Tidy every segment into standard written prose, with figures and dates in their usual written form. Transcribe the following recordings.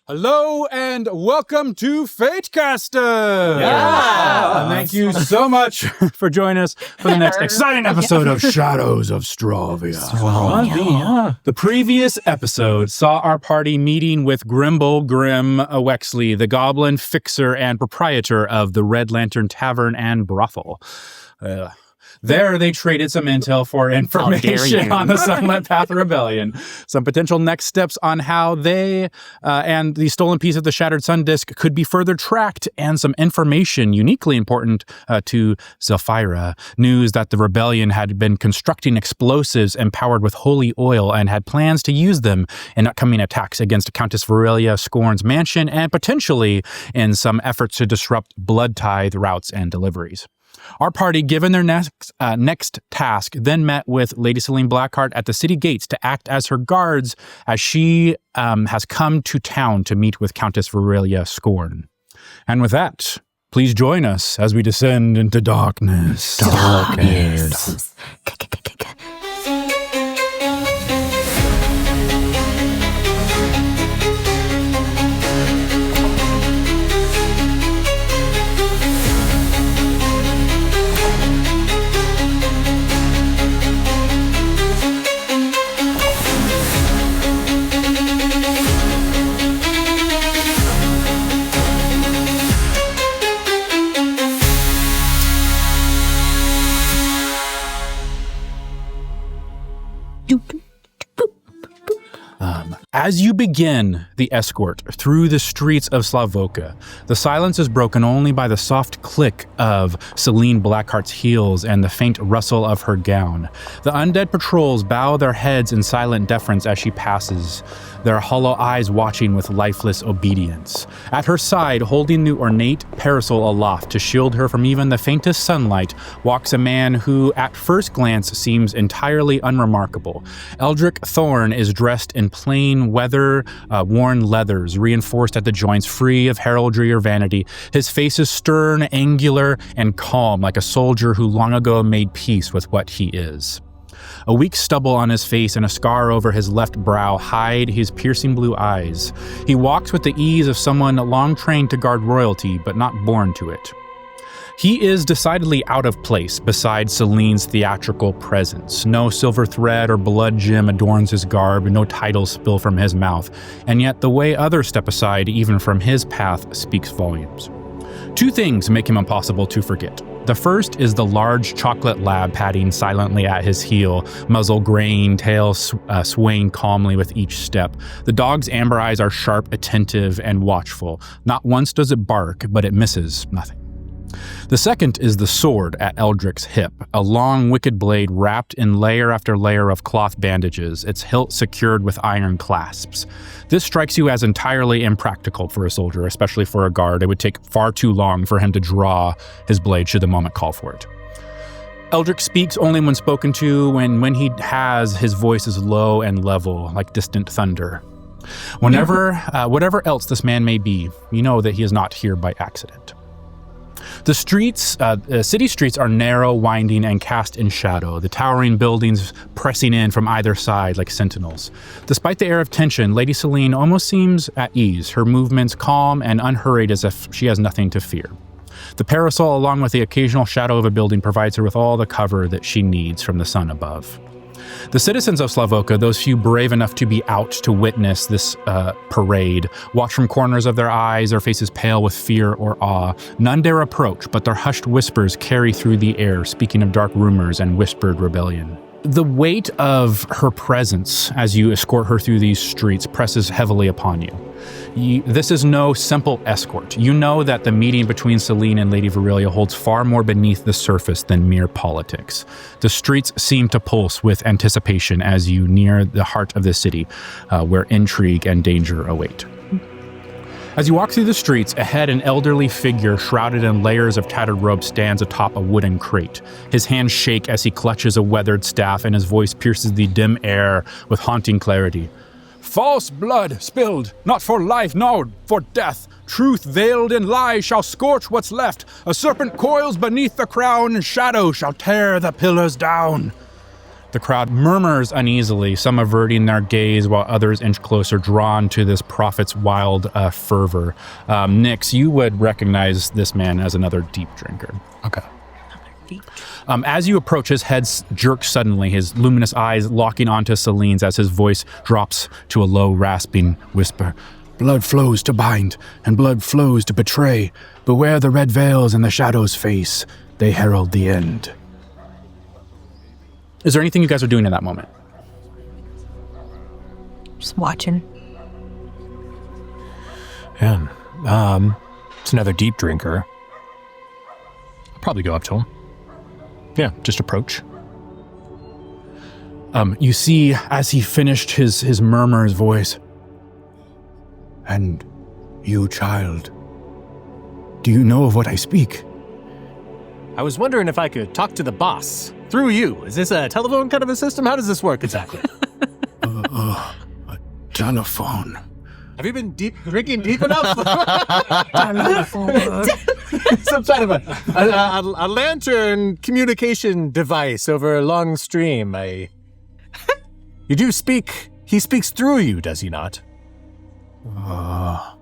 Hello and welcome to Fatecaster! Yeah! Thank you so much for joining us for the next exciting episode of Shadows of Stravia. The previous episode saw our party meeting with Grimble Grim Wexley, the goblin fixer and proprietor of the Red Lantern Tavern and Brothel. There, they traded some intel for information on the Sunlit Path Rebellion, some potential next steps on how they and the stolen piece of the Shattered Sun Disk could be further tracked, and some information uniquely important to Zephyra. News that the Rebellion had been constructing explosives empowered with holy oil and had plans to use them in upcoming attacks against Countess Virelia, Skorn's mansion, and potentially in some efforts to disrupt blood tithe routes and deliveries. Our party, given their next task, then met with Lady Selene Blackheart at the city gates to act as her guards as she has come to town to meet with Countess Virelia Skorn. And with that, please join us as we descend into darkness. Darkness. As you begin the escort through the streets of Slavoka, the silence is broken only by the soft click of Selene Blackheart's heels and the faint rustle of her gown. The undead patrols bow their heads in silent deference as she passes, their hollow eyes watching with lifeless obedience. At her side, holding the ornate parasol aloft to shield her from even the faintest sunlight, walks a man who, at first glance, seems entirely unremarkable. Eldric Thorne is dressed in plain, weather-worn leathers, reinforced at the joints, free of heraldry or vanity. His face is stern, angular, and calm, like a soldier who long ago made peace with what he is. A weak stubble on his face and a scar over his left brow hide his piercing blue eyes. He walks with the ease of someone long trained to guard royalty, but not born to it. He is decidedly out of place beside Selene's theatrical presence. No silver thread or blood gem adorns his garb, no titles spill from his mouth, and yet the way others step aside, even from his path, speaks volumes. Two things make him impossible to forget. The first is the large chocolate lab padding silently at his heel, muzzle graying, tail swaying calmly with each step. The dog's amber eyes are sharp, attentive, and watchful. Not once does it bark, but it misses nothing. The second is the sword at Eldric's hip, a long, wicked blade wrapped in layer after layer of cloth bandages, its hilt secured with iron clasps. This strikes you as entirely impractical for a soldier, especially for a guard. It would take far too long for him to draw his blade should the moment call for it. Eldric speaks only when spoken to, when he has, his voice is low and level, like distant thunder. Whatever else this man may be, you know that he is not here by accident. The city streets are narrow, winding, and cast in shadow, the towering buildings pressing in from either side like sentinels. Despite the air of tension, Lady Selene almost seems at ease, her movements calm and unhurried as if she has nothing to fear. The parasol, along with the occasional shadow of a building, provides her with all the cover that she needs from the sun above. The citizens of Slavoka, those few brave enough to be out to witness this parade, watch from corners of their eyes, their faces pale with fear or awe. None dare approach, but their hushed whispers carry through the air, speaking of dark rumors and whispered rebellion. The weight of her presence as you escort her through these streets presses heavily upon you. This is no simple escort. You know that the meeting between Selene and Lady Virelia holds far more beneath the surface than mere politics. The streets seem to pulse with anticipation as you near the heart of the city, where intrigue and danger await. As you walk through the streets, ahead an elderly figure shrouded in layers of tattered robe stands atop a wooden crate. His hands shake as he clutches a weathered staff, and his voice pierces the dim air with haunting clarity. False blood spilled, not for life, nor for death. Truth veiled in lies shall scorch what's left. A serpent coils beneath the crown, and shadow shall tear the pillars down. The crowd murmurs uneasily, some averting their gaze while others inch closer, drawn to this prophet's wild fervor. Nyx, you would recognize this man as another deep drinker. Okay. As you approach, his head jerks suddenly, his luminous eyes locking onto Selene's as his voice drops to a low, rasping whisper. Blood flows to bind, and blood flows to betray. Beware the red veils and the shadow's face. They herald the end. Is there anything you guys are doing in that moment? Just watching. And, it's another deep drinker. I'll probably go up to him. Yeah, just approach. You see, as he finished his murmur, his voice. And you, child, do you know of what I speak? I was wondering if I could talk to the boss through you. Is this a telephone kind of a system? How does this work exactly? A telephone. Have you been drinking deep enough? Some kind of a lantern communication device over a long stream. You do speak. He speaks through you, does he not? I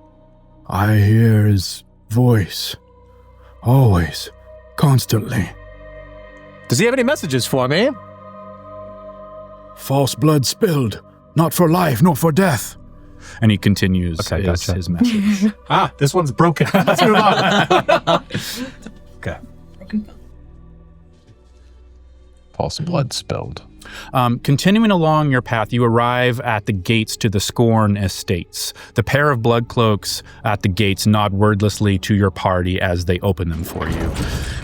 hear his voice. Always. Constantly. Does he have any messages for me? False blood spilled. Not for life, nor for death. And he continues his message. This one's broken. Let's move on. Okay. False blood spilled. Continuing along your path, you arrive at the gates to the Skorn Estates. The pair of blood cloaks at the gates nod wordlessly to your party as they open them for you.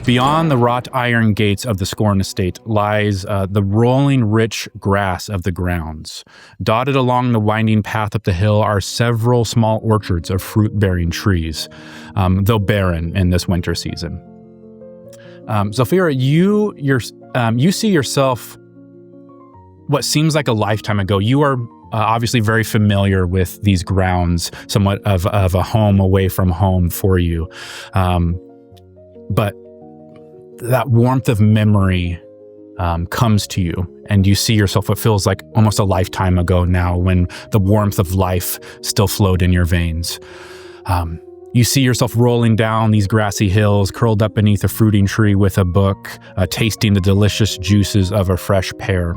Beyond the wrought iron gates of the Skorn Estate lies the rolling rich grass of the grounds. Dotted along the winding path up the hill are several small orchards of fruit-bearing trees, though barren in this winter season. Zafira, you see yourself what seems like a lifetime ago. You are obviously very familiar with these grounds, somewhat of a home away from home for you. But that warmth of memory comes to you, and you see yourself what feels like almost a lifetime ago now, when the warmth of life still flowed in your veins. You see yourself rolling down these grassy hills, curled up beneath a fruiting tree with a book, tasting the delicious juices of a fresh pear.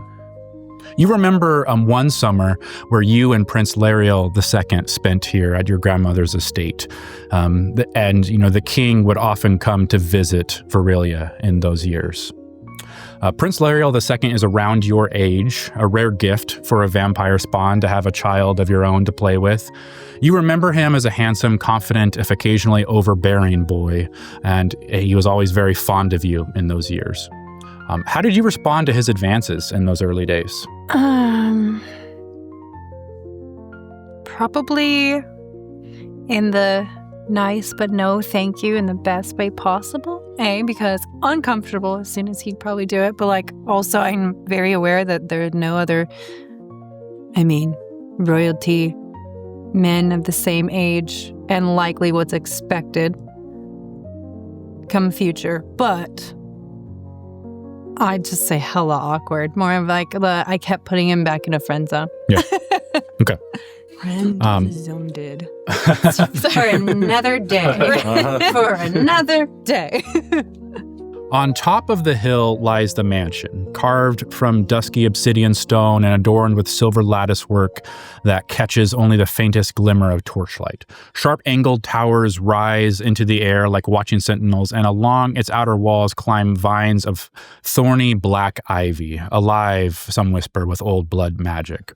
You remember one summer where you and Prince Lariel II spent here at your grandmother's estate. And, the king would often come to visit Virelia in those years. Prince Lariel II is around your age, a rare gift for a vampire spawn to have a child of your own to play with. You remember him as a handsome, confident, if occasionally overbearing boy, and he was always very fond of you in those years. How did you respond to his advances in those early days? Probably in the nice but no thank you in the best way possible. Because uncomfortable as soon as he'd probably do it, but also I'm very aware that there are no other, royalty, men of the same age, and likely what's expected come future. But I'd just say hella awkward. More of I kept putting him back in a friend zone. Yeah. Okay. Friend zone did. For another day. For another day. On top of the hill lies the mansion, carved from dusky obsidian stone and adorned with silver lattice work that catches only the faintest glimmer of torchlight. Sharp angled towers rise into the air like watching sentinels, and along its outer walls climb vines of thorny black ivy, alive, some whisper, with old blood magic.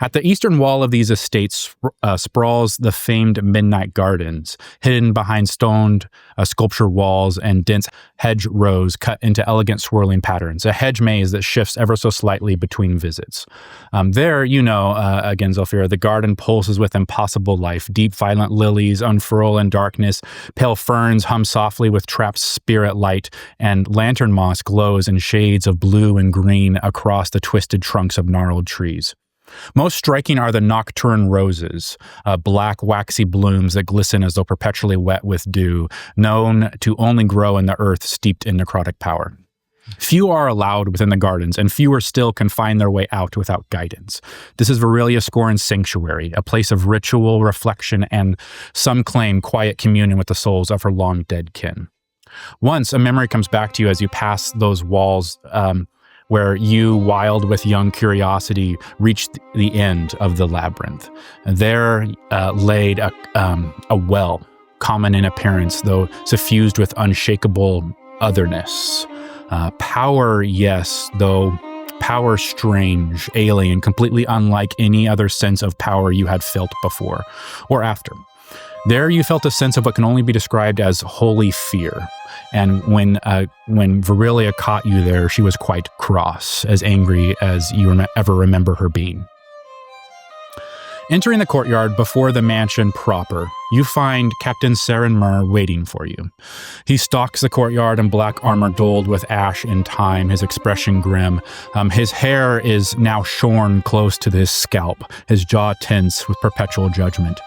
At the eastern wall of these estates sprawls the famed Midnight Gardens, hidden behind stoned sculpture walls and dense hedge rows cut into elegant swirling patterns, a hedge maze that shifts ever so slightly between visits. There, again, Zafira, the garden pulses with impossible life. Deep, violent lilies unfurl in darkness, pale ferns hum softly with trapped spirit light, and lantern moss glows in shades of blue and green across the twisted trunks of gnarled trees. Most striking are the nocturne roses, black waxy blooms that glisten as though perpetually wet with dew, known to only grow in the earth steeped in necrotic power. Few are allowed within the gardens, and fewer still can find their way out without guidance. This is Virelia Skorn's sanctuary, a place of ritual, reflection, and some claim quiet communion with the souls of her long-dead kin. Once, a memory comes back to you as you pass those walls where you, wild with young curiosity, reached the end of the labyrinth. There laid a well, common in appearance, though suffused with unshakable otherness. Power, yes, though power strange, alien, completely unlike any other sense of power you had felt before or after. There you felt a sense of what can only be described as holy fear. And when Virelia caught you there, she was quite cross, as angry as you ever remember her being. Entering the courtyard before the mansion proper, you find Captain Seran waiting for you. He stalks the courtyard in black armor dulled with ash and time, his expression grim. His hair is now shorn close to his scalp, his jaw tense with perpetual judgment.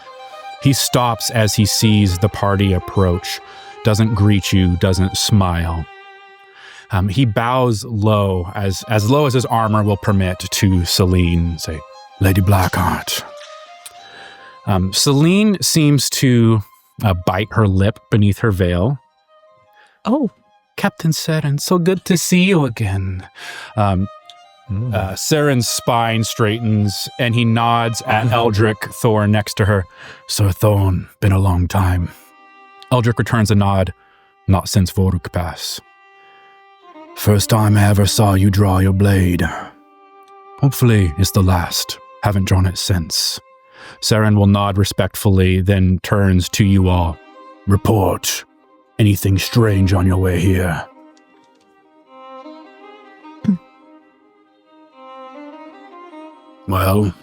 He stops as he sees the party approach, doesn't greet you, doesn't smile. He bows low as his armor will permit, to Selene, say, "Lady Blackheart." Selene seems to bite her lip beneath her veil. "Oh, Captain Seran, so good to see you again." Seran's spine straightens, and he nods at Eldric, Thorne next to her. "Sir Thorne, been a long time." Eldric returns a nod. "Not since Voruk Pass." "First time I ever saw you draw your blade." "Hopefully it's the last. Haven't drawn it since." Seran will nod respectfully, then turns to you all. "Report. Anything strange on your way here?" "Well..."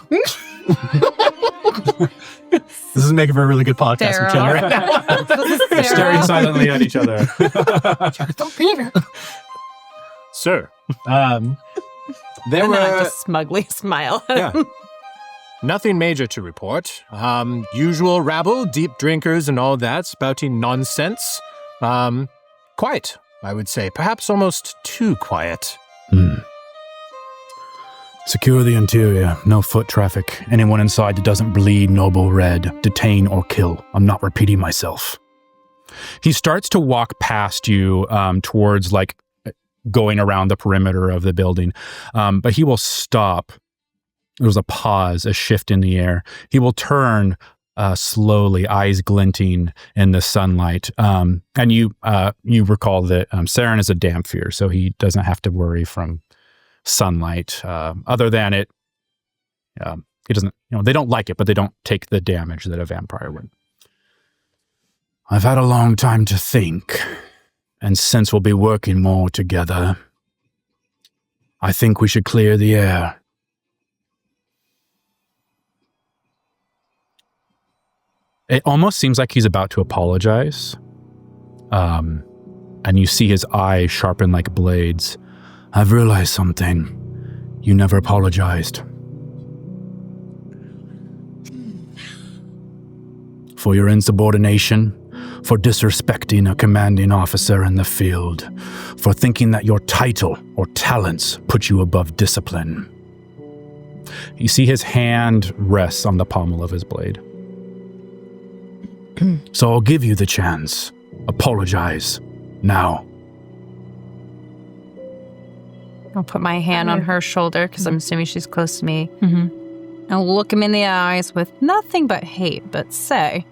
This is making for a really good podcast. They're staring silently at each other. Sir, there and then I were just smugly smile at him. nothing major to report. Usual rabble, deep drinkers and all that, spouting nonsense. Quiet, I would say. Perhaps almost too quiet. "Secure the interior. No foot traffic. Anyone inside that doesn't bleed noble red, detain or kill. I'm not repeating myself." He starts to walk past you towards, going around the perimeter of the building, but he will stop. There's a pause, a shift in the air. He will turn slowly, eyes glinting in the sunlight. And you recall that Seran is a Damphyr, so he doesn't have to worry from sunlight. Other than it, he doesn't. They don't like it, but they don't take the damage that a vampire would. "I've had a long time to think, and since we'll be working more together, I think we should clear the air." It almost seems like he's about to apologize. And you see his eyes sharpen like blades. "I've realized something. You never apologized. For your insubordination, for disrespecting a commanding officer in the field, for thinking that your title or talents put you above discipline." You see his hand rests on the pommel of his blade. "So I'll give you the chance. Apologize. Now." I'll put my hand on her shoulder because I'm assuming she's close to me. I'll look him in the eyes with nothing but hate, but say,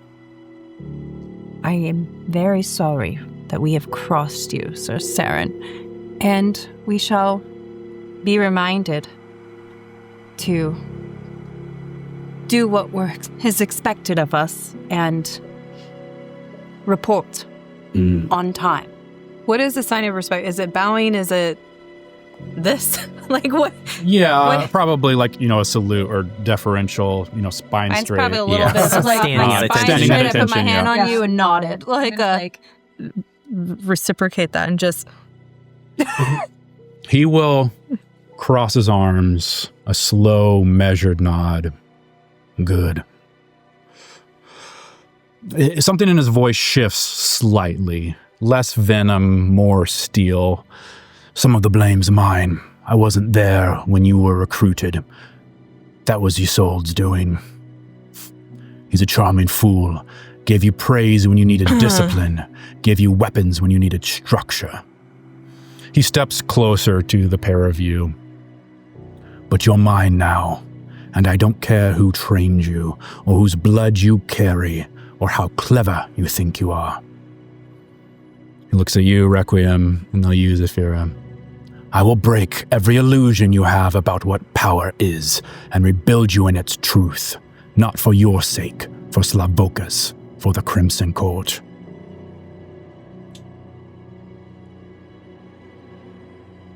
"I am very sorry that we have crossed you, Sir Seran, and we shall be reminded to do what is expected of us and report on time." What is the sign of respect? Is it bowing? Is it this? What? Yeah, probably a salute or deferential, spine Mine's straight. probably a little bit of Standing at attention. Standing at I put my attention, hand yeah. on you and nodded. Reciprocate that and just... He will cross his arms, a slow, measured nod. "Good." Something in his voice shifts slightly. Less venom, more steel. Some of the blame's mine. I wasn't there when you were recruited. That was Isolde's doing. He's a charming fool. Gave you praise when you needed discipline. Gave you weapons when you needed structure. He steps closer to the pair of you. But you're mine now, and I don't care who trained you, or whose blood you carry, or how clever you think you are. He looks at you, Requiem, and they'll use Ephira. I will break every illusion you have about what power is, and rebuild you in its truth, not for your sake, for Slavoka's, for the Crimson Court.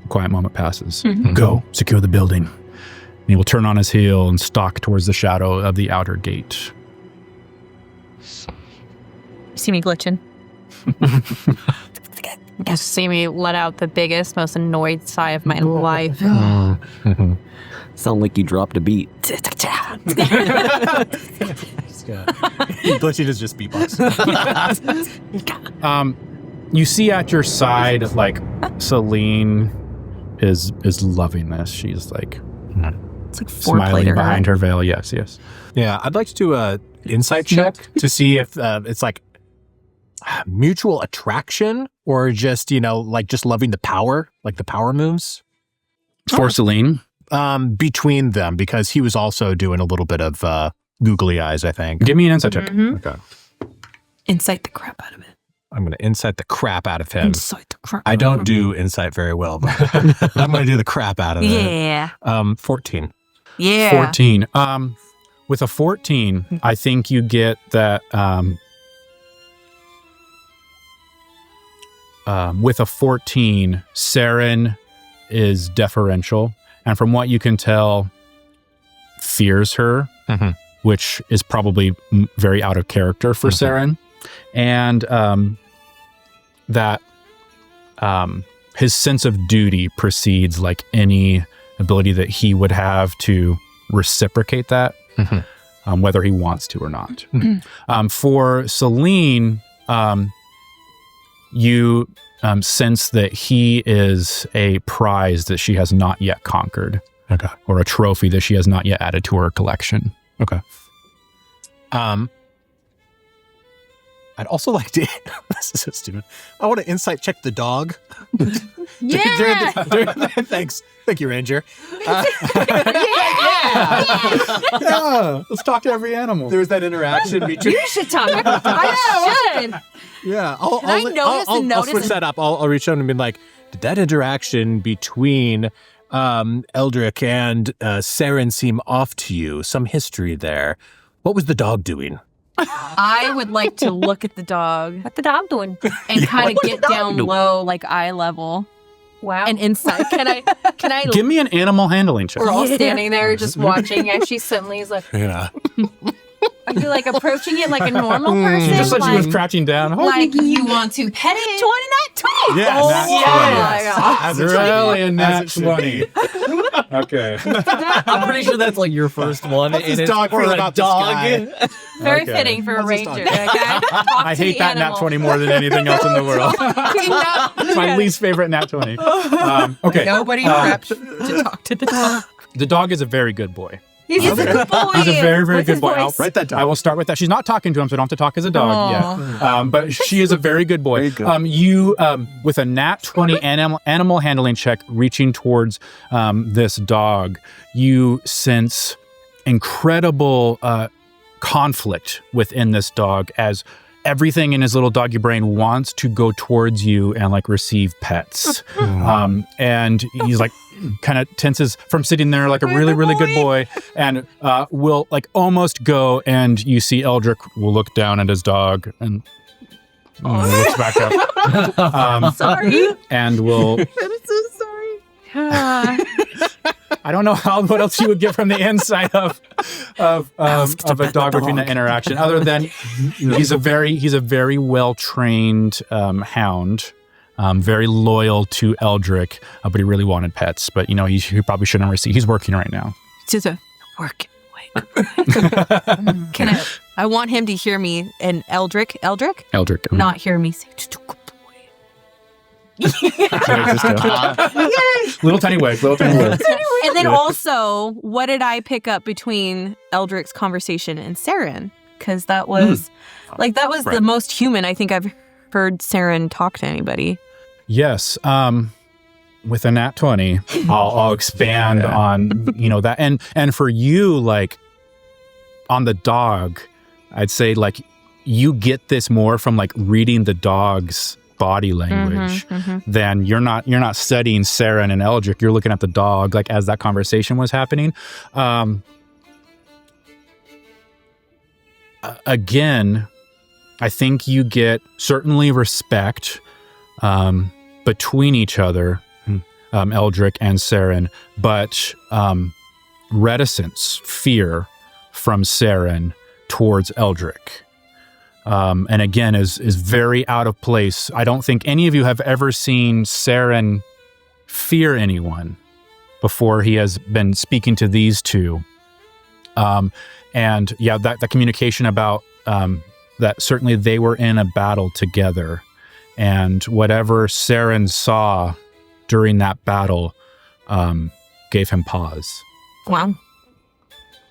A quiet moment passes. Go, secure the building. And he will turn on his heel and stalk towards the shadow of the outer gate. See me glitching. Just see me let out the biggest, most annoyed sigh of my life. Sound like you dropped a beat. Glitching is just beatbox. You see at your side, like, Selene is loving this. She's like, It's like smiling foreplay behind her veil. Yes, yes. Yeah, I'd like to do a insight check to see if it's like mutual attraction or just, like just loving the power, like the power moves. For Selene? Between them, because he was also doing a little bit of googly eyes, I think. Give me an insight check. Okay. Incite the crap out of it. I'm going to insight the crap out of him. Incite the crap I don't do insight very well, but I'm going to do the crap out of it. Yeah. 14. Yeah. 14. With a 14, I think you get that. With a 14, Seran is deferential, and from what you can tell, fears her, which is probably very out of character for Seran, and that his sense of duty precedes like any ability that he would have to reciprocate that, whether he wants to or not. For Selene, you sense that he is a prize that she has not yet conquered. Okay. Or a trophy that she has not yet added to her collection. Okay. I'd also like to... This is so stupid. I want to insight check the dog. Yeah. Thanks. Thank you, Ranger. Yeah. Let's talk to every animal. There was that interaction between... You should talk. I should. Yeah. I'll switch that up. I'll reach out and be like, did that interaction between Eldric and Seran seem off to you? Some history there. What was the dog doing? I would like to look at the dog What the dog doing? and kind of get down low, like eye level, Wow. and insight. Can I? Give me an animal handling check. We're all standing there just watching, and she suddenly is like, Yeah. "Are you like approaching it like a normal person? She just said she was like, crouching down. like you want to pet it? 20. Yeah. Oh nat my 20. God. As it should Really? be. A As nat it should 20. be. Okay. I'm pretty sure that's like your first one. What's this and it's dog for feel a about this dog. guy? Very Okay. fitting for a What's this ranger. dog? Okay? Talk I to hate the that nat animal. 20 more than anything else in the world. It's my least favorite nat 20. Okay. Nobody prepped to talk to the dog. The dog is a very good boy. He's a good boy. He's a very, very What's good his boy. I'll voice? Write that down. I will start with that. She's not talking to him, so I don't have to talk as a dog yet. But she is a very good boy. Very good. You, with a nat 20 animal handling check, reaching towards this dog, you sense incredible conflict within this dog as everything in his little doggy brain wants to go towards you and like receive pets. And he's like kind of tenses from sitting there like a really, really good boy and will like almost go, and you see Eldric will look down at his dog and looks back up. Sorry. And will... I'm so sorry. I don't know what else you would get from the insight of a dog between the interaction, other than he's a very well trained hound, very loyal to Eldric, but he really wanted pets. But he probably shouldn't receive. He's working right now. Just a working. Can I want him to hear me and Eldric, Eldric, not hear me say just a good boy. Little tiny wig. And then also, what did I pick up between Eldric's conversation and Seran? Because that was the most human I think I've heard Seran talk to anybody. Yes. With a nat 20, I'll expand on, that. And for you, like, on the dog, I'd say, like, you get this more from, like, reading the dog's body language than you're not studying Seran and Eldric. You're looking at the dog, like, as that conversation was happening. Again, I think you get certainly respect between each other, Eldric and Seran, but reticence, fear from Seran towards Eldric. And again, is very out of place. I don't think any of you have ever seen Seran fear anyone before he has been speaking to these two. And yeah, that communication about that certainly they were in a battle together, and whatever Seran saw during that battle gave him pause. Wow.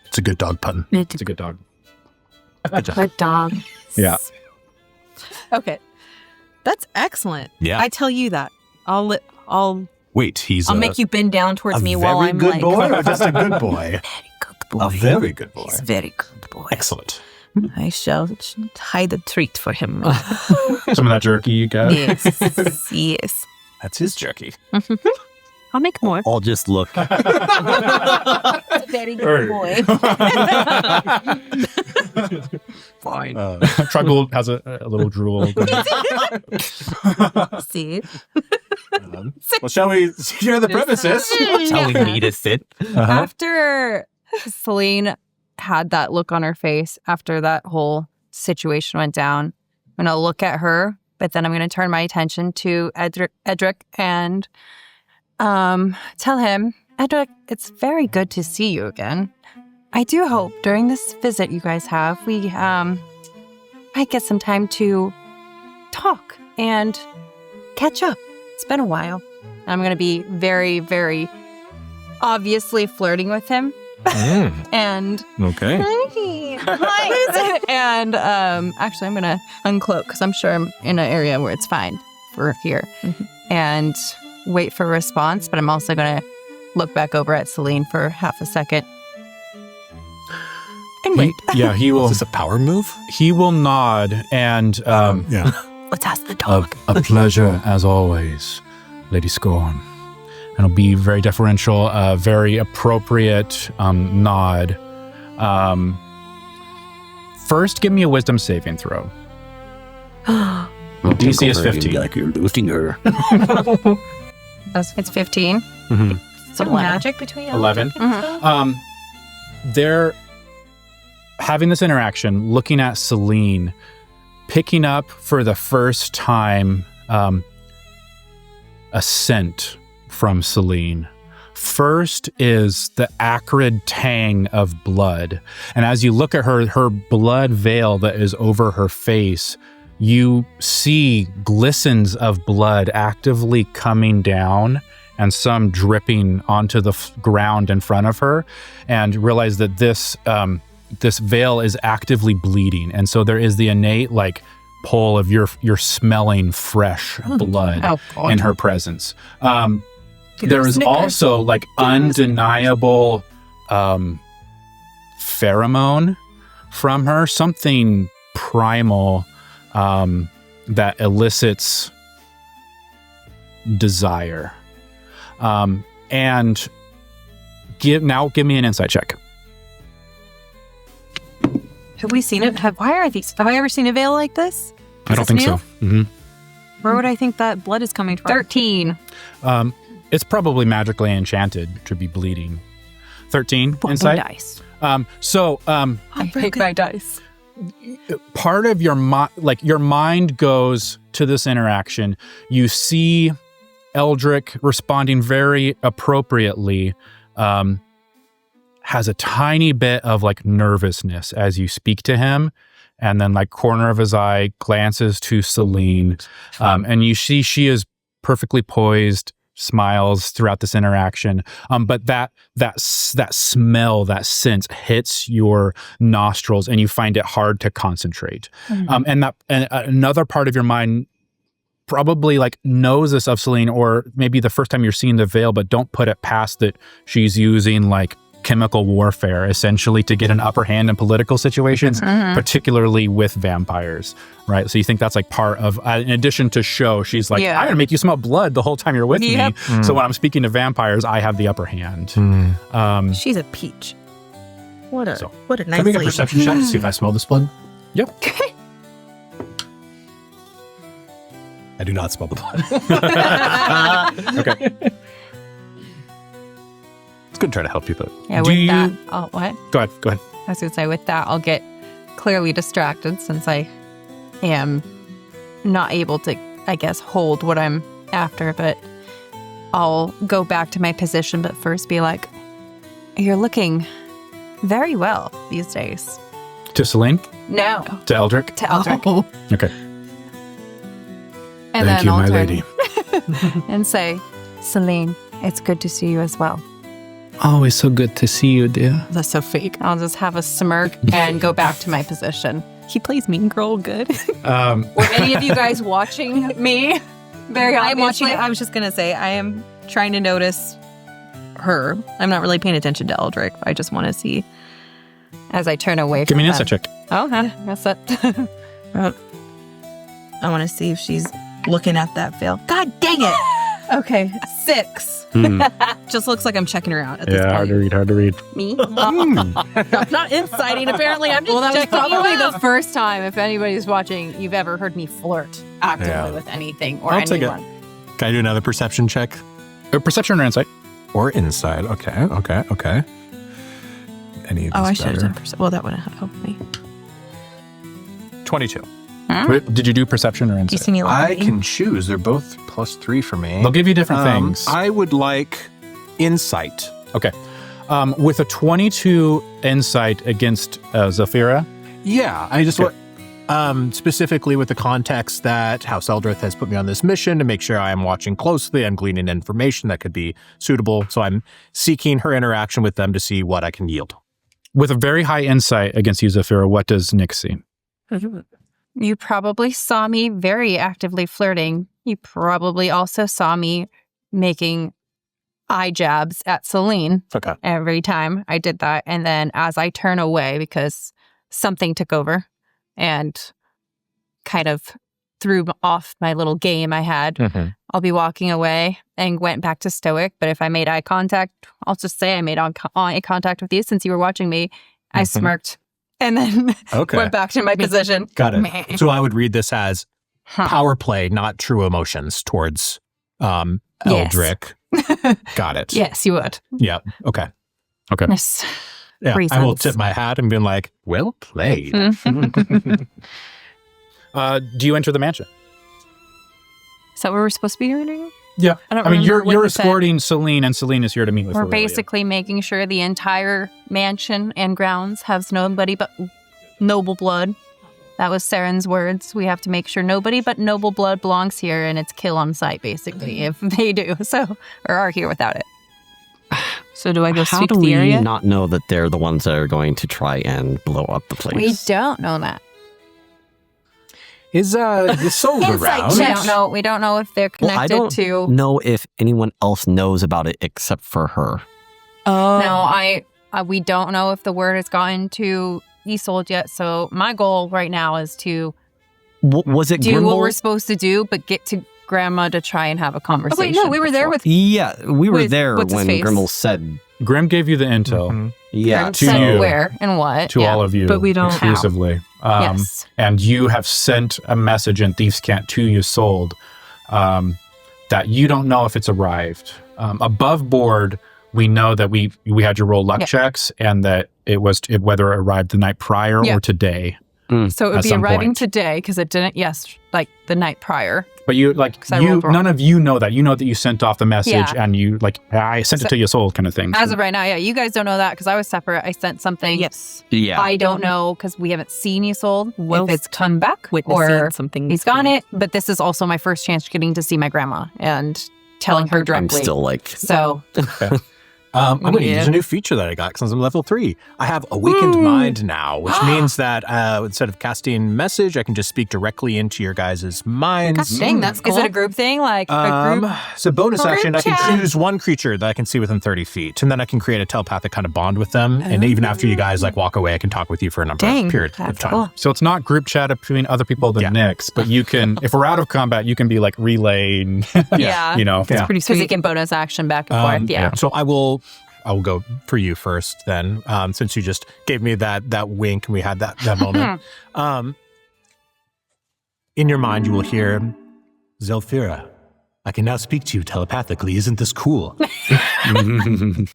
It's a good dog pun. It's a good dog. Good dog. Yeah. Okay. That's excellent. Yeah. I tell you that. I'll Wait, he's I'll make you bend down towards me while I'm good like boy or just a good boy? good boy. A very good boy. He's a very good boy. Excellent. I shall hide a treat for him. Some of that jerky you got. Yes. Yes. That's his jerky. I'll make more. I'll just look. It's a very good boy. Fine. Truggle has a little drool. See? Well, shall we secure the premises? That's how we need to sit. After Selene had that look on her face, after that whole situation went down, I'm going to look at her, but then I'm going to turn my attention to Eldric and tell him, Eldric, it's very good to see you again. I do hope during this visit you guys have, we might get some time to talk and catch up. It's been a while. I'm going to be very, very obviously flirting with him. And Okay. hi. And actually, I'm going to uncloak because I'm sure I'm in an area where it's fine for here. And wait for a response, but I'm also going to look back over at Selene for half a second. And wait. He will. Is this a power move? He will nod and Yeah. Let's ask the dog. a pleasure as always, Lady Skorn. And it'll be very deferential, very appropriate nod. First, give me a wisdom saving throw. DC is 15. Like you're losing her. It's 15. Some magic between 11. Mm-hmm. They're having this interaction, looking at Selene, picking up for the first time a scent from Selene. First is the acrid tang of blood. And as you look at her blood veil that is over her face, you see glistens of blood actively coming down and some dripping onto the ground in front of her, and realize that this veil is actively bleeding. And so there is the innate like pull of you're smelling fresh blood in her presence. There is also like undeniable pheromone from her, something primal that elicits desire. And give me an insight check. Have we seen it? Have I ever seen a veil like this? I don't think so. Mm-hmm. Where would I think that blood is coming from? 13. It's probably magically enchanted to be bleeding. 13 insight. Dice. I pick my dice. Part of your your mind goes to this interaction. You see Eldric responding very appropriately, has a tiny bit of like nervousness as you speak to him, and then like corner of his eye glances to Selene, and you see she is perfectly poised, smiles throughout this interaction. But that smell, that scent hits your nostrils, and you find it hard to concentrate. And another part of your mind probably like knows this of Selene, or maybe the first time you're seeing the veil, but don't put it past that she's using like chemical warfare essentially to get an upper hand in political situations, particularly with vampires, right? So you think that's like part of, in addition to show, she's like, I'm gonna make you smell blood the whole time you're with me. So when I'm speaking to vampires, I have the upper hand. She's a peach. What a nice Can I make a perception check to see if I smell this blood? Yep. I do not smell the blood. Okay. It's good to try to help you, though. Yeah, Do with you- that, what? Go ahead. I was going to say, with that, I'll get clearly distracted since I am not able to, I guess, hold what I'm after, but I'll go back to my position, but first be like, you're looking very well these days. To Selene? No. To Eldric? To Eldric. Okay. And Thank then you, I'll my turn lady. and say, Selene, it's good to see you as well. Always so good to see you, dear. That's so fake. I'll just have a smirk and go back to my position. He plays Mean Girl good. Were any of you guys watching me? Very I'm watching obviously. it. I was just going to say, I am trying to notice her. I'm not really paying attention to Eldric. I just want to see. As I turn away Give from me an them. insight check. Oh, huh. That's it. I want to see if she's looking at that veil. God dang it. Okay, 6. Just looks like I'm checking her out at this point. Hard to read. Me? I'm not inciting, apparently. I'm just Well, that was checking you probably out. the first time, if anybody's watching, you've ever heard me flirt actively with anything or I'll take it. anyone. Can I do another perception check? Perception or insight? Or inside. Okay. Any of these I should have better? done percent. Well, that would have helped me. 22. Wait, did you do perception or Do you insight? see me I laughing? can choose. They're both +3 for me. They'll give you different things. I would like insight. Okay. With a 22 insight against Zafira, Yeah, I just want, specifically with the context that House Eldric has put me on this mission to make sure I am watching closely, I'm gleaning information that could be suitable, so I'm seeking her interaction with them to see what I can yield. with a very high insight against you, Zafira, what does Nick see? You probably saw me very actively flirting. You probably also saw me making eye jabs at Selene Okay. every time I did that. And then as I turn away because something took over and kind of threw off my little game I had, I'll be walking away and went back to stoic. But if I made eye contact, I'll just say I made eye contact with you since you were watching me. I smirked and then went back to my position. Got it. So I would read this as power play, not true emotions towards Eldric. Got it. Yes, you would. Yeah. Okay. Yes. Yeah. I will Reasons. tip my hat and be like, well played. Do you enter the mansion? Is that what we're supposed to be doing? Yeah. I don't I mean, remember what you're you said. escorting Selene, and Selene is here to meet with We're Virelia. basically making sure the entire mansion and grounds has nobody but noble blood. That was Seran's words. We have to make sure nobody but noble blood belongs here, and it's kill on sight, basically, if they do, or are here without it. So do I go How sweep do the we area? not know that they're the ones that are going to try and blow up the place? We don't know that. Is Soul around? We don't know if they're Well, I connected don't to. know if anyone else knows about it except for her. Oh. No, we don't know if the word has gotten to Isolde yet. So my goal right now is to Was it do Grimble? what we're supposed to do, but get to Grandma to try and have a conversation. Oh, wait, no, we were there before. with... Yeah, we were With- there what's his when face? Grimble said, Grim gave you the intel yeah. to Said you. where and what. to all of you, But we don't- exclusively. Yes. And you have sent a message in Thieves' Cant to Isolde that you don't know if it's arrived. Above board, we know that we had you roll luck checks, and that it was whether it arrived the night prior or today. So it would At be some arriving point. today because it didn't, like the night prior. But you I rolled wrong. none of you know that. You know that you sent off the message Yeah. and you I sent it to your soul kind of thing. As of right now, yeah, you guys don't know that because I was separate. I sent something. Yes. Yeah. I don't know because we haven't seen Isolde Well, if it's come back witnessing or something. he's gone it. But this is also my first chance getting to see my grandma and telling her I'm directly. still like, So I'm going to use a new feature that I got because I'm level 3. I have Awakened Mind now, which means that instead of casting message, I can just speak directly into your guys' minds. dang, that's cool. Is it a group thing? Like a group? It's a bonus Group action. I chat. can choose one creature that I can see within 30 feet, and then I can create a telepathic kind of bond with them. And even after you guys like walk away, I can talk with you for a number of period of that's time. cool. So it's not group chat between other people than Yeah. Nyx, but you can, if we're out of combat, you can be like relaying, Yeah. you know. Yeah. Pretty Because sweet. he can bonus action back and forth. Yeah. So I will go for you first then, since you just gave me that wink and we had that moment. In your mind, you will hear, Zelfira, I can now speak to you telepathically. Isn't this cool?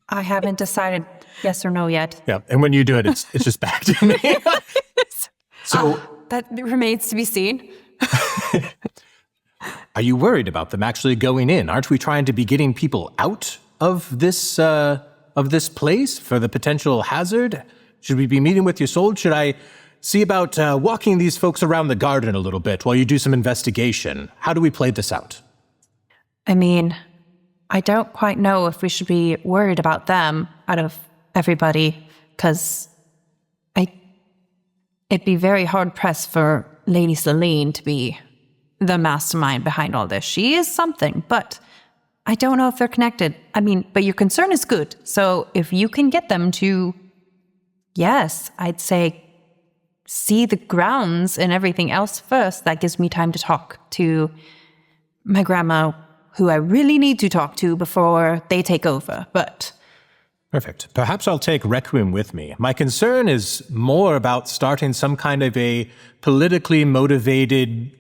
I haven't decided yes or no yet. Yeah. And when you do it, it's just back to me. So That remains to be seen. are you worried about them actually going in? Aren't we trying to be getting people out of this place for the potential hazard? Should we be meeting with your soul? Should I see about walking these folks around the garden a little bit while you do some investigation? How do we play this out? I mean, I don't quite know if we should be worried about them out of everybody, because it'd be very hard pressed for Lady Selene to be the mastermind behind all this. She is something, but I don't know if they're connected. I mean, but your concern is good. So if you can get them to, yes, I'd say see the grounds and everything else first, that gives me time to talk to my grandma, who I really need to talk to before they take over. But Perfect. Perhaps I'll take Requiem with me. My concern is more about starting some kind of a politically motivated,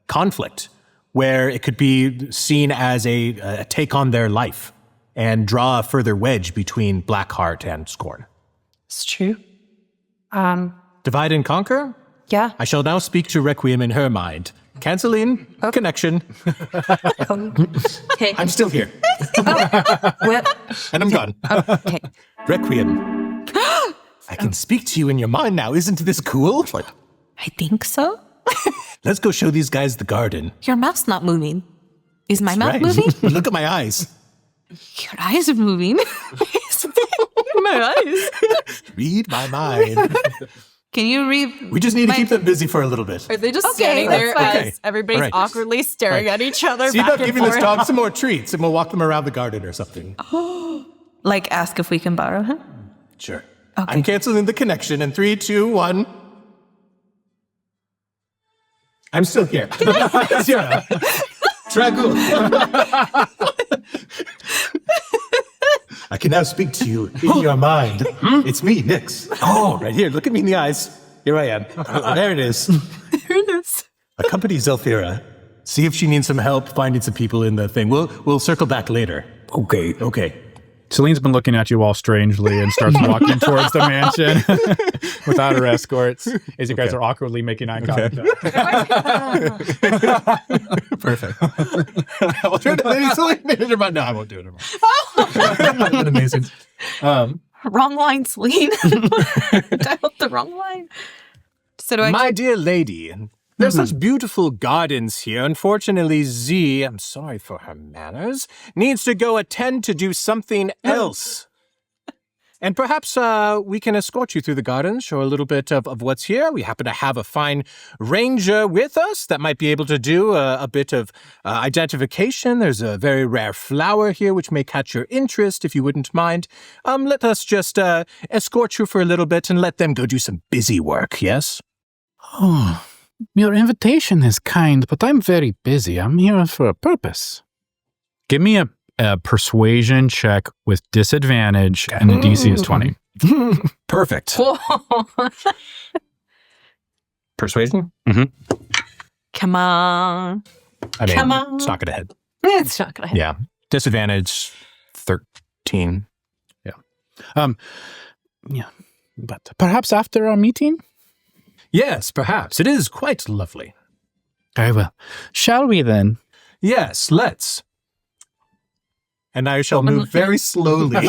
conflict where it could be seen as a take on their life and draw a further wedge between Blackheart and Skorn. it's true. Divide and conquer? Yeah. I shall now speak to Requiem in her mind. Canceling connection. Okay. I'm still here. Well, And I'm gone. okay. Requiem. I can speak to you in your mind now. Isn't this cool? I think so. Let's go show these guys the garden. Your mouth's not moving. Is my mouth Right. moving? But look at my eyes. Your eyes are moving. My eyes. Read my mind. Can you read? We just need to keep them busy for a little bit. Are they just Okay, standing there that's as fine. everybody's All right. awkwardly staring at each other See back about and giving this forth? dog some more treats and we'll walk them around the garden or something. Like, ask if we can borrow him? Sure. I'm canceling the connection in 3, 2, 1. I'm still here. Zero. Dragul. I can now speak to you in your mind. It's me, Nyx. Oh, right here. Look at me in the eyes. Here I am. There it is. Accompany Zelfira. See if she needs some help finding some people in the thing. We'll circle back later. Okay. Celine's been looking at you all strangely and starts walking towards the mansion without her escorts as you guys are awkwardly making eye contact. Perfect. I'll turn to Lady Selene. No, I won't do it anymore. Amazing. Wrong line, Selene. Dialed the wrong line. So do I? My dear lady, there's such beautiful gardens here. Unfortunately, Z, I'm sorry for her manners, needs to go attend to do something else. And perhaps we can escort you through the gardens, show a little bit of what's here. We happen to have a fine ranger with us that might be able to do a bit of identification. There's a very rare flower here which may catch your interest, if you wouldn't mind. Let us just escort you for a little bit and let them go do some busy work, yes? Oh, your invitation is kind, but I'm very busy. I'm here for a purpose. Give me a persuasion check with disadvantage, and the DC is 20. Perfect. Persuasion? Come on. I mean, Come on. it's not going to hit. It's not gonna happen. Yeah. Disadvantage 13. Yeah, but perhaps after our meeting? Yes, perhaps. It is quite lovely. Very well. Shall we then? Yes, let's. And I shall move very slowly.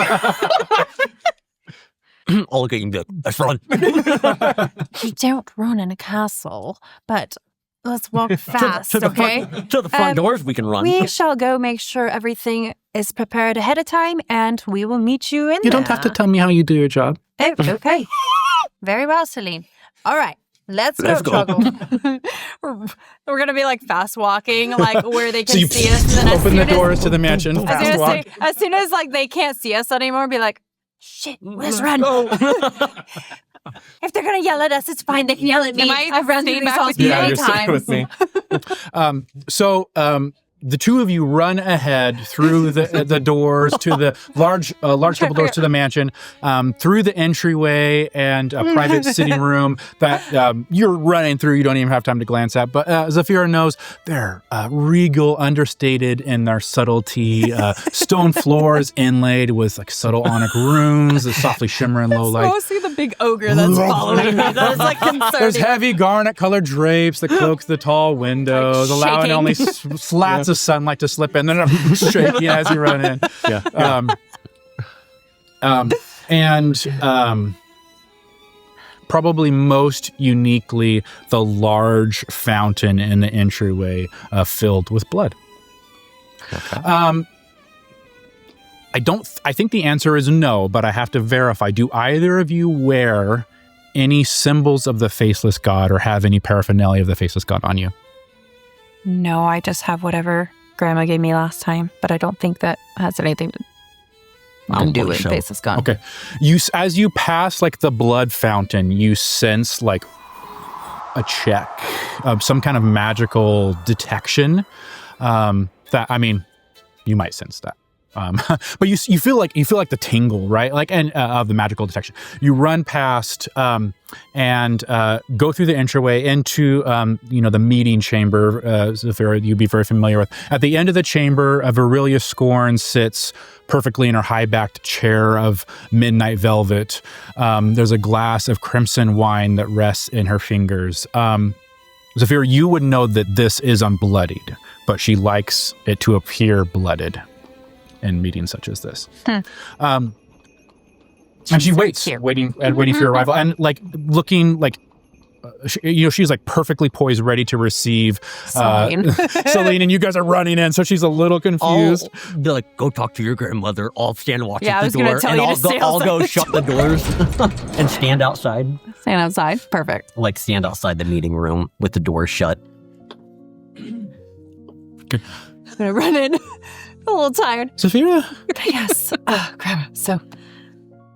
All getting the let's run. We don't run in a castle, but let's walk fast, to the okay? to the front doors we can run. We shall go make sure everything is prepared ahead of time, and we will meet you in You there. don't have to tell me how you do your job. Oh, okay. Very well, Selene. All right. Let's go. We're going to be like fast walking, like where they can So you see us. And then open the doors to the mansion. Fast walk. As soon as like they can't see us anymore, be like, shit, let's run. If they're going to yell at us, it's fine. They can yell at me. I've run through these halls many times. With me. The two of you run ahead through the doors to the large couple doors to the mansion, through the entryway and a private sitting room that you're running through. You don't even have time to glance at. But Zafira knows they're regal, understated in their subtlety. Stone floors inlaid with like subtle onyx runes, the softly shimmering low light. Mostly the big ogre that's following me. That's like concerning. There's heavy garnet-colored drapes that cloak the tall windows, Like allowing shaking. only slats of sunlight to slip in. Then I'm shaking as you run in. Probably most uniquely, the large fountain in the entryway filled with blood. Okay. I think the answer is no, but I have to verify. Do either of you wear any symbols of the Faceless God or have any paraphernalia of the Faceless God on you? No, I just have whatever Grandma gave me last time, but I don't think that has anything to do with Faceless God. Okay. As you pass like the blood fountain, you sense like a check of some kind of magical detection. You might sense that. But you feel like the tingle, right? Of the magical detection. You run past and go through the entryway into the meeting chamber. Zafira, you'd be very familiar with. At the end of the chamber, Virelia Skorn sits perfectly in her high-backed chair of midnight velvet. There's a glass of crimson wine that rests in her fingers. Zafira, you would know that this is unbloodied, but she likes it to appear blooded in meetings such as this. And she waits, waiting for your arrival, and looking she's like perfectly poised, ready to receive Selene, and you guys are running in, so she's a little confused. I'll be like, go talk to your grandmother. I'll stand watch Yeah, I at was the gonna door, tell and you to I'll stay go outside. shut the doors and stand outside. Stand outside. Perfect. Like stand outside the meeting room with the door shut. I'm gonna run in. A little tired. Zafira? Yes. Grandma. So,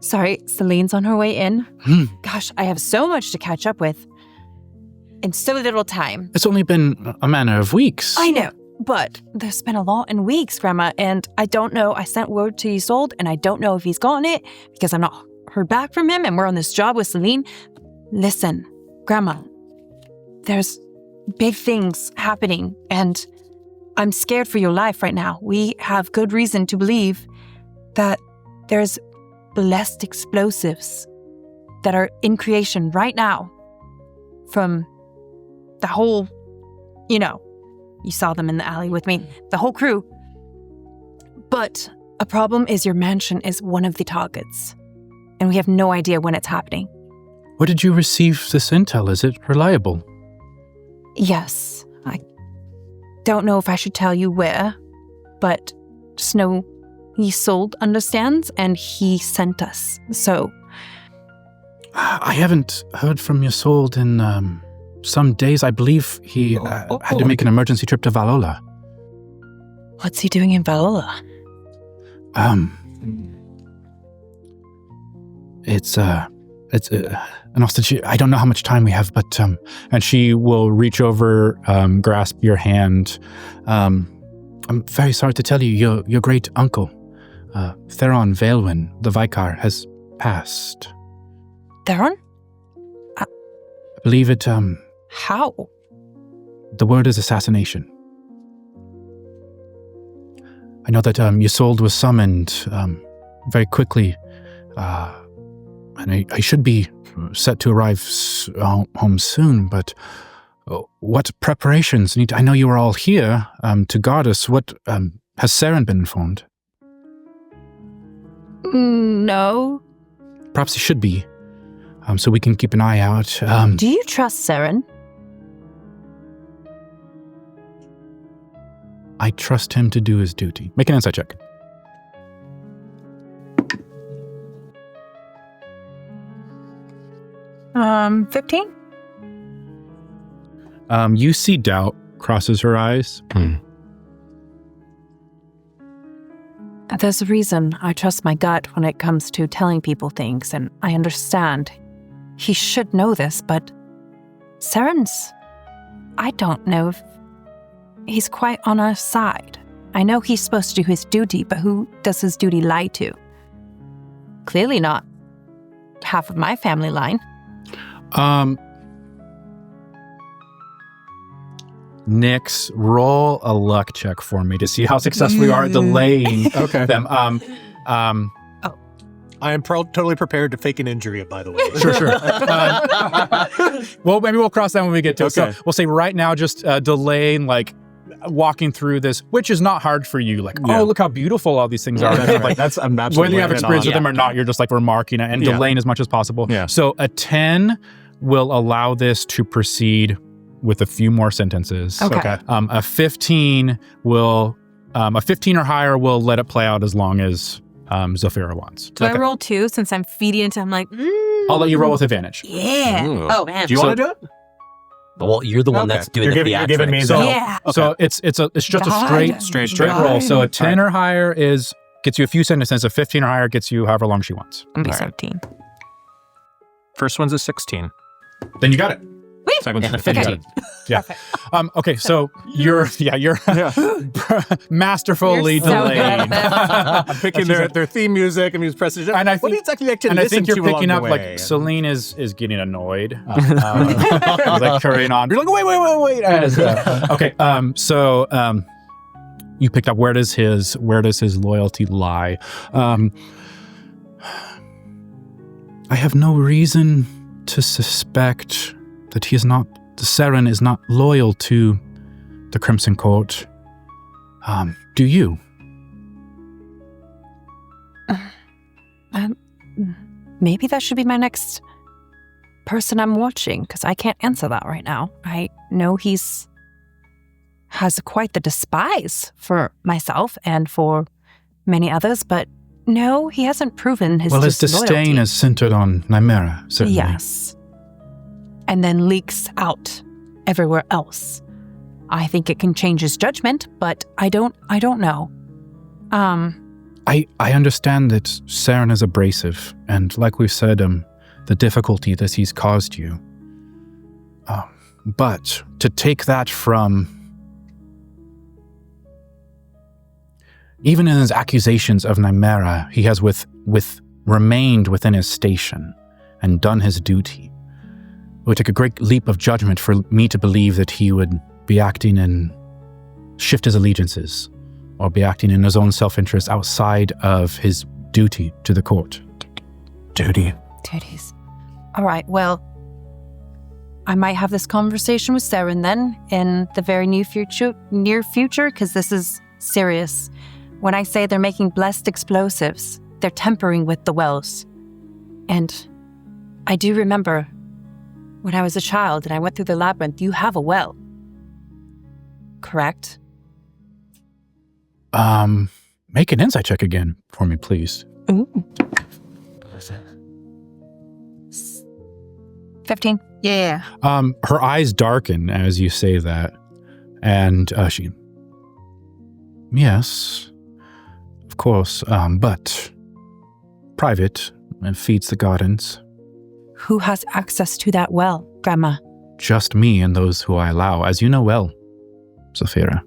sorry, Celine's on her way in. Gosh, I have so much to catch up with in so little time. It's only been a matter of weeks. I know, but there's been a lot in weeks, Grandma, and I don't know. I sent word to Isolde, and I don't know if he's gotten it because I'm not heard back from him, and we're on this job with Selene. Listen, Grandma, there's big things happening, and I'm scared for your life right now. We have good reason to believe that there's blessed explosives that are in creation right now from the whole, you saw them in the alley with me, the whole crew. But a problem is your mansion is one of the targets, and we have no idea when it's happening. Where did you receive this intel? Is it reliable? Yes, I don't know if I should tell you where, but just know Isolde understands, and he sent us. So I haven't heard from Isolde in some days. I believe he had to make an emergency trip to Valola. what's he doing in Valola? It's an hostage. I don't know how much time we have, but and she will reach over, grasp your hand. I'm very sorry to tell you, your great uncle, Theron Vaelwyn, the Vicar, has passed. Theron? I believe it. How? The word is assassination. I know that Isolde was summoned very quickly, and I should be set to arrive home soon, but what preparations need... I know you are all here to guard us. What... has Seran been informed? No. Perhaps he should be, so we can keep an eye out. Do you trust Seran? I trust him to do his duty. Make an insight check. Um, 15? You see doubt crosses her eyes. There's a reason I trust my gut when it comes to telling people things, and I understand. He should know this, but Seran's... I don't know if he's quite on our side. I know he's supposed to do his duty, but who does his duty lie to? Clearly not half of my family line. Nix, roll a luck check for me to see how successful you are at delaying them. I am totally prepared to fake an injury, by the way. Sure. Well, maybe we'll cross that when we get to it. So we'll say right now, just delaying, like, walking through this, which is not hard for you. Like, oh, look how beautiful all these things are. Like, that's I'm absolutely whether you have experience with them or not, you're just like remarking it and delaying as much as possible. Yeah. So a 10 will allow this to proceed with a few more sentences. Okay. A 15 will, a 15 or higher will let it play out as long as Zafira wants. Do I roll 2 since I'm feeding into? I'm like, I'll let you roll with advantage. Yeah. Ooh. Oh man. Do you want to do it? Well, you're the one that's doing the theatrics. You're giving me So, Yeah. so it's just a straight roll. So a 10 or higher gets you a few sentences. A 15 or higher gets you however long she wants. I'm be 17. First one's a 16. Then you got it. Second one's a 15. Yeah. Okay. So you're masterfully You're so delayed. good at I'm picking their theme music and music precision. And I what think, exactly like to and I listen think you're to along picking the up way? like Selene is getting annoyed. Like carrying on. You're like, wait. Okay. So you picked up where does his loyalty lie? I have no reason to suspect that Seran is not loyal to the Crimson Court. Do you? Maybe that should be my next person I'm watching, because I can't answer that right now. I know has quite the despise for myself and for many others, but no, he hasn't proven his his disloyalty. disdain is centered on Nymeria, certainly. Yes. And then leaks out everywhere else. I think it can change his judgment, but I don't know. I understand that Seran is abrasive, and like we've said, the difficulty that he's caused you. But to take that from... Even in his accusations of Nymeria, he has remained within his station and done his duty. It would take a great leap of judgment for me to believe that he would be acting and shift his allegiances, or be acting in his own self-interest outside of his duty to the court. Duties. All right, well, I might have this conversation with Seran then in the very near future, because this is serious. When I say they're making blessed explosives, they're tempering with the wells. And I do remember when I was a child and I went through the labyrinth, you have a well. Correct? Make an insight check again for me, please. Ooh. 15. Yeah. Her eyes darken as you say that, and she... Yes, of course, but private and feeds the gardens. Who has access to that well, Grandma? Just me and those who I allow, as you know well, Zafira.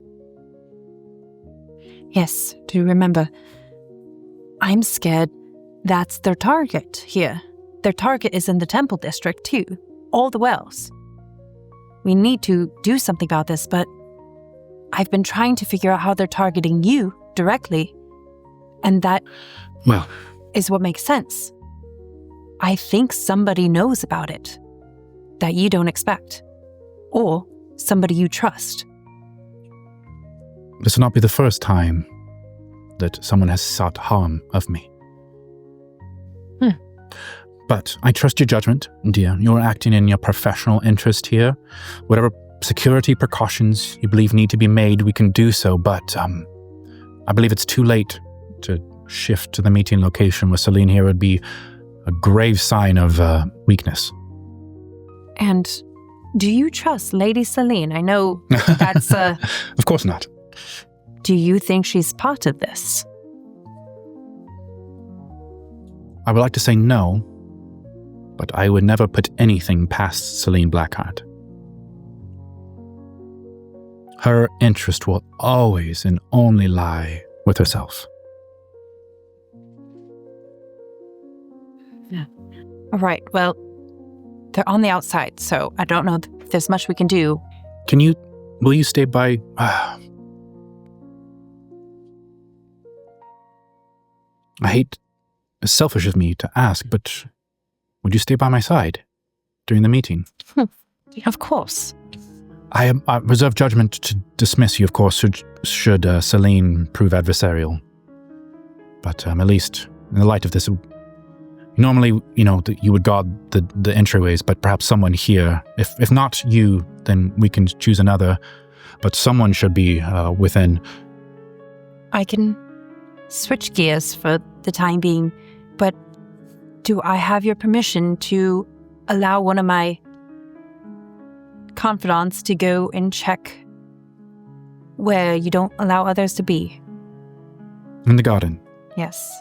Yes, do remember. I'm scared that's their target here. Their target is in the Temple District, too. All the wells. We need to do something about this, but I've been trying to figure out how they're targeting you directly. And that is what makes sense. I think somebody knows about it that you don't expect. or somebody you trust. This will not be the first time that someone has sought harm of me. But I trust your judgment, dear. You're acting in your professional interest here. Whatever security precautions you believe need to be made, we can do so, but I believe it's too late to shift to the meeting location with Selene here. Would be a grave sign of weakness. And do you trust Lady Selene? I know that's Of course not. Do you think she's part of this? I would like to say no, but I would never put anything past Selene Blackheart. Her interest will always and only lie with herself. Yeah. All right, well, they're on the outside, so I don't know if there's much we can do. Will you stay by... I hate, it's selfish of me to ask, but would you stay by my side during the meeting? Of course. I reserve judgment to dismiss you, of course, should Selene prove adversarial. But at least, in the light of this, normally, you would guard the entryways, but perhaps someone here. If not you, then we can choose another. But someone should be within. I can switch gears for the time being, but do I have your permission to allow one of my confidants to go and check where you don't allow others to be? In the garden? Yes.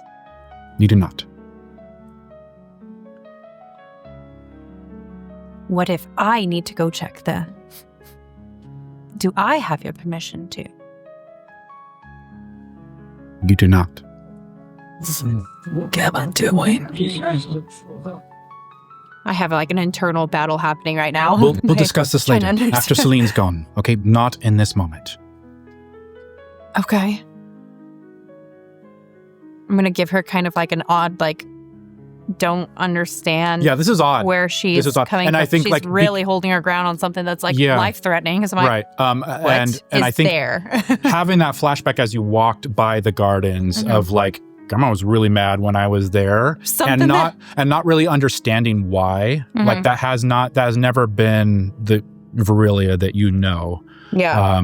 You do not. What if I need to go check there? Do I have your permission to? You do not. What am I doing? I have an internal battle happening right now. We'll discuss this later, after Selene's gone. Okay, not in this moment. Okay. I'm going to give her kind of an odd, don't understand. Yeah, this is odd. Where she's coming and from. I think she's really holding her ground on something that's life-threatening. So I'm right. what and I think there? having that flashback as you walked by the gardens of Grandma was really mad when I was there, and not really understanding why. That has never been the Virelia that you know. Yeah.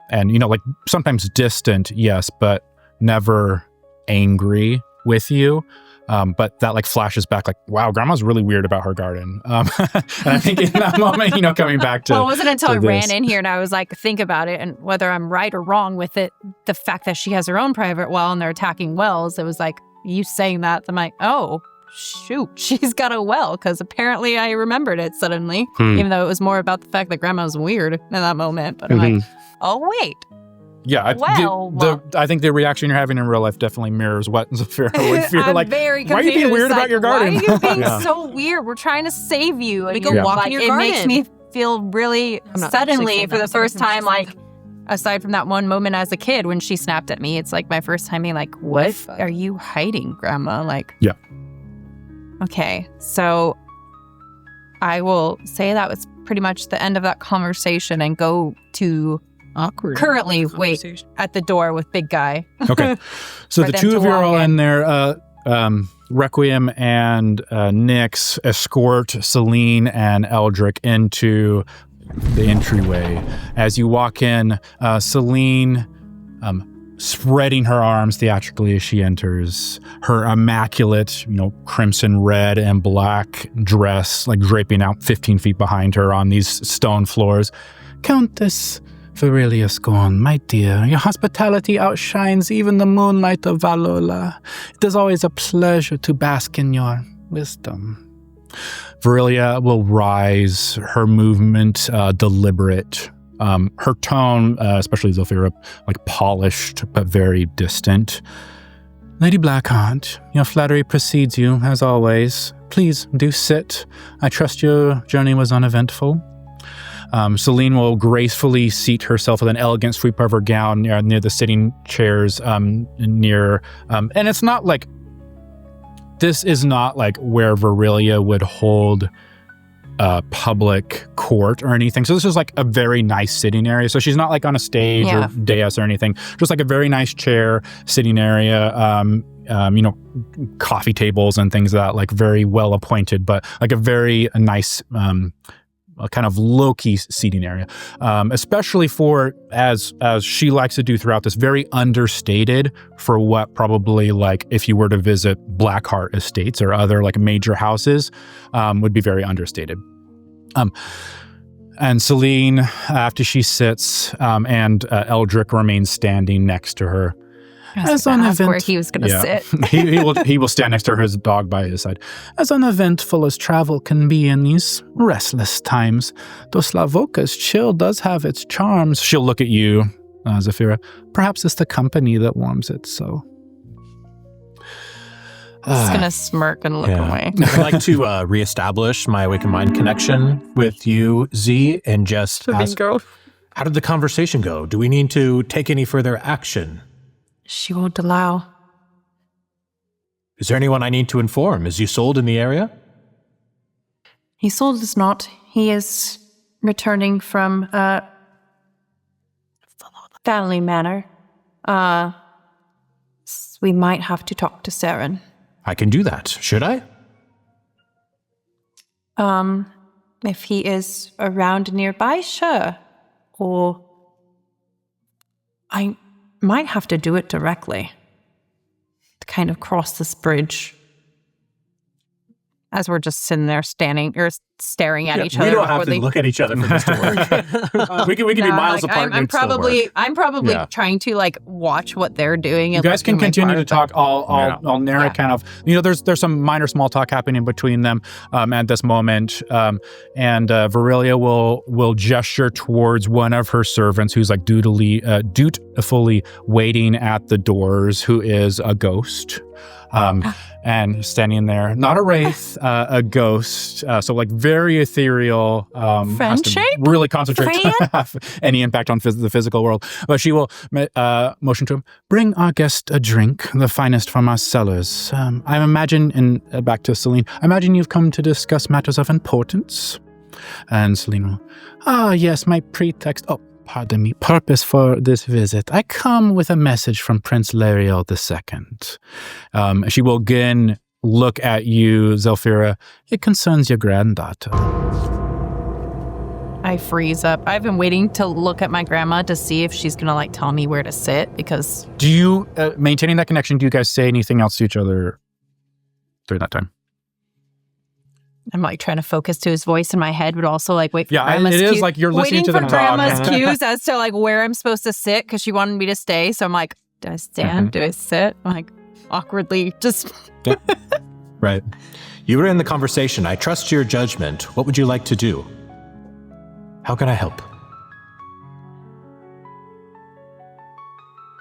And sometimes distant, yes, but never angry with you. But that flashes back wow, Grandma's really weird about her garden. And I think in that moment, coming back to... Well, it wasn't until I ran in here and I was think about it and whether I'm right or wrong with it, the fact that she has her own private well and they're attacking wells, it was you saying that, I'm oh, shoot, she's got a well, because apparently I remembered it suddenly, even though it was more about the fact that Grandma was weird in that moment. But I'm oh, wait. Yeah, I think the reaction you're having in real life definitely mirrors what Zafira would feel I'm very confused. Why are you being weird about your garden? Why are you being so weird? We're trying to save you. We go walk in your garden. It makes me feel really suddenly for the first time, aside from that one moment as a kid when she snapped at me, it's my first time being what are you hiding, Grandma? Yeah. Okay, so I will say that was pretty much the end of that conversation and go to... Awkward. Currently wait at the door with big guy. Okay. So the two of you are all in there. Requiem and Nyx escort Selene and Eldric into the entryway. As you walk in, Selene spreading her arms theatrically as she enters, her immaculate, crimson, red, and black dress draping out 15 feet behind her on these stone floors. Countess Virelia Skorn, my dear, your hospitality outshines even the moonlight of Valola. It is always a pleasure to bask in your wisdom. Virelia will rise, her movement deliberate, her tone, especially Zafira, polished but very distant. Lady Blackheart, your flattery precedes you, as always. Please do sit. I trust your journey was uneventful. Selene will gracefully seat herself with an elegant sweep of her gown near the sitting chairs and it's not this is not where Virelia would hold public court or anything. So this is like a very nice sitting area. So she's not like on a stage or dais or anything. Just like a very nice chair, sitting area, coffee tables and things like that, like very well appointed, but like a very nice kind of low-key seating area, especially for, as she likes to do throughout this, very understated for what probably like if you were to visit Blackheart Estates or other like major houses, would be very understated. And Selene, after she sits, and Eldric remains standing next to her. As an event, where he was going to sit. he will stand next to her, his dog by his side. As uneventful as travel can be in these restless times, though Slavoka's chill does have its charms. She'll look at you, Zafira. Perhaps it's the company that warms it so. I'm just going to smirk and look away. I'd like to reestablish my Awakened Mind connection with you, Z, and just ask, how did the conversation go? Do we need to take any further action? She won't allow. Is there anyone I need to inform? Is Isolde in the area? Isolde is not. He is returning from family manor. We might have to talk to Seran. I can do that. Should I? If he is around nearby, sure. Or I might have to do it directly to kind of cross this bridge. As we're just sitting there staring at each other. We don't have to look at each other for this to work. we can be miles apart. I'm probably trying to like watch what they're doing. You guys can continue to talk. I'll narrate kind of. There's some minor small talk happening between them at this moment, and Virelia will gesture towards one of her servants who's like dutifully waiting at the doors, who is a ghost. And standing there, not a wraith, a ghost. So like very ethereal. Friendship? Really concentrate any impact on the physical world. But she will motion to him, bring our guest a drink, the finest from our cellars. I imagine, and back to Selene, I imagine you've come to discuss matters of importance. And Selene will, yes, my pretext. Pardon me, purpose for this visit. I come with a message from Prince Lariel II. She will again look at you, Zelfira. It concerns your granddaughter. I freeze up. I've been waiting to look at my grandma to see if she's going to like tell me where to sit because... Do you, maintaining that connection, do you guys say anything else to each other during that time? I'm like trying to focus to his voice in my head, but also like wait for grandma's cues. Is like you're listening to them talk. Waiting for grandma's cues as to like where I'm supposed to sit because she wanted me to stay. So I'm like, do I stand? Do I sit? I'm like awkwardly just... Right. You were in the conversation. I trust your judgment. What would you like to do? How can I help?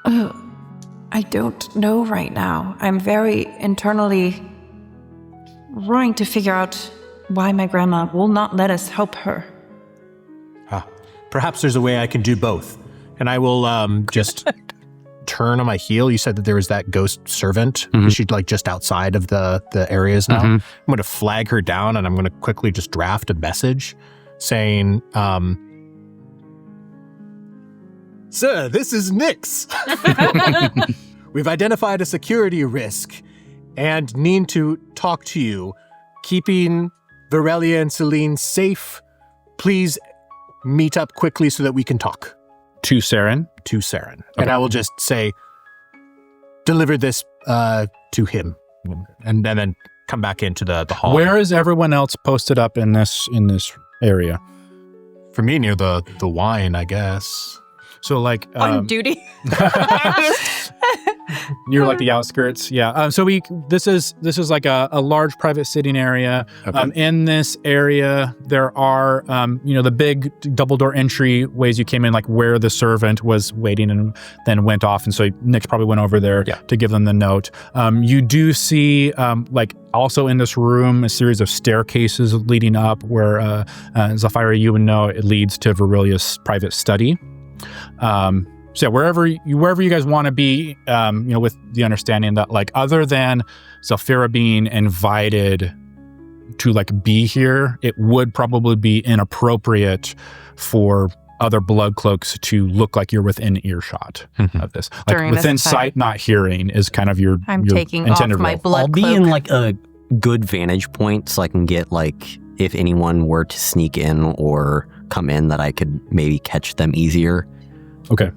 I don't know right now. I'm very internally trying to figure out why my grandma will not let us help her. Perhaps there's a way I can do both. And I will just turn on my heel. You said that there was that ghost servant. She's like just outside of the areas now. I'm going to flag her down and I'm going to quickly just draft a message saying, Sir, this is Nyx. We've identified a security risk and need to talk to you. Keeping Virelia and Selene safe, please meet up quickly so that we can talk. To Seran? To Seran. Okay. And I will just say, deliver this to him. And then come back into the hall. Where is everyone else posted up in this area? For me, near the wine, I guess. So like on duty. Near like the outskirts, yeah. So this is like a large private sitting area. Okay. In this area, there are the big double door entry ways you came in, like where the servant was waiting and then went off, and so Nick probably went over there to give them the note. You do see like also in this room a series of staircases leading up, where Zafira, you would know it leads to Virelia's private study. So wherever you guys want to be, with the understanding that like other than Zafira being invited to like be here, it would probably be inappropriate for other blood cloaks to look like you're within earshot of this. Like During within this time. sight, not hearing is kind of your I'm your taking off intended my role. blood I'll be cloak. in like a good vantage point so I can get like if anyone were to sneak in or come in that I could maybe catch them easier. Okay.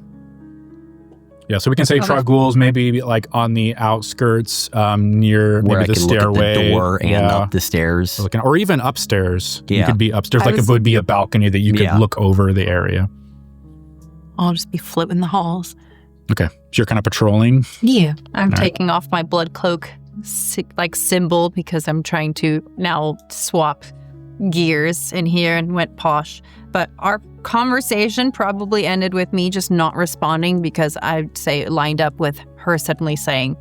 Yeah, so we can say Tragul's maybe like on the outskirts, near Where maybe I the can stairway. look at the door and up the stairs. Or even upstairs. You Yeah. could be upstairs, I like was- it would be a balcony that you could Yeah. look over the area. I'll just be floating the halls. Okay, so you're kind of patrolling. Yeah. I'm All right. taking off my blood cloak like symbol because I'm trying to now swap gears in here and went posh. But our conversation probably ended with me just not responding because I'd say it lined up with her suddenly saying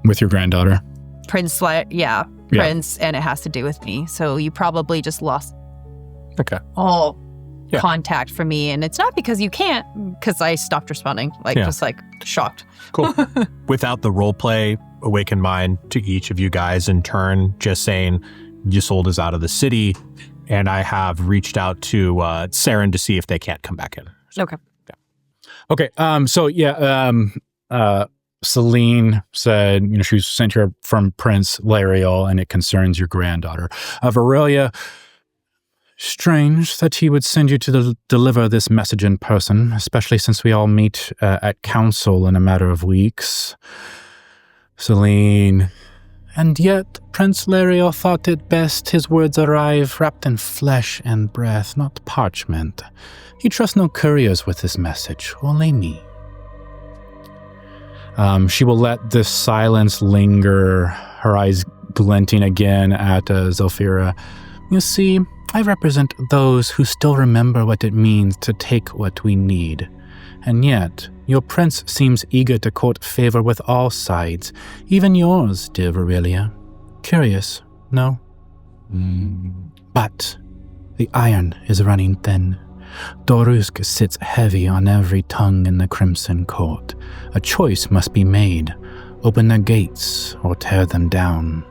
With your granddaughter. Prince, Yeah. Prince, and it has to do with me. So you probably just lost Okay. all Yeah. contact from me. And it's not because you can't, because I stopped responding, Yeah. just like shocked. Cool. Without the role play, awaken mind to each of you guys in turn, just saying Ysolde is out of the city, and I have reached out to Seran to see if they can't come back in. Okay. Okay, Selene said, she was sent here from Prince Lariel, and it concerns your granddaughter. Virelia, strange that he would send you to deliver this message in person, especially since we all meet at council in a matter of weeks. Selene, and yet Prince Lariel thought it best his words arrive wrapped in flesh and breath, not parchment. He trusts no couriers with this message, only me. She will let this silence linger, her eyes glinting again at Zilphira. You see, I represent those who still remember what it means to take what we need. And yet, your prince seems eager to court favor with all sides, even yours, dear Virelia. Curious, no? But the iron is running thin. Dorusk sits heavy on every tongue in the Crimson Court. A choice must be made. Open their gates or tear them down.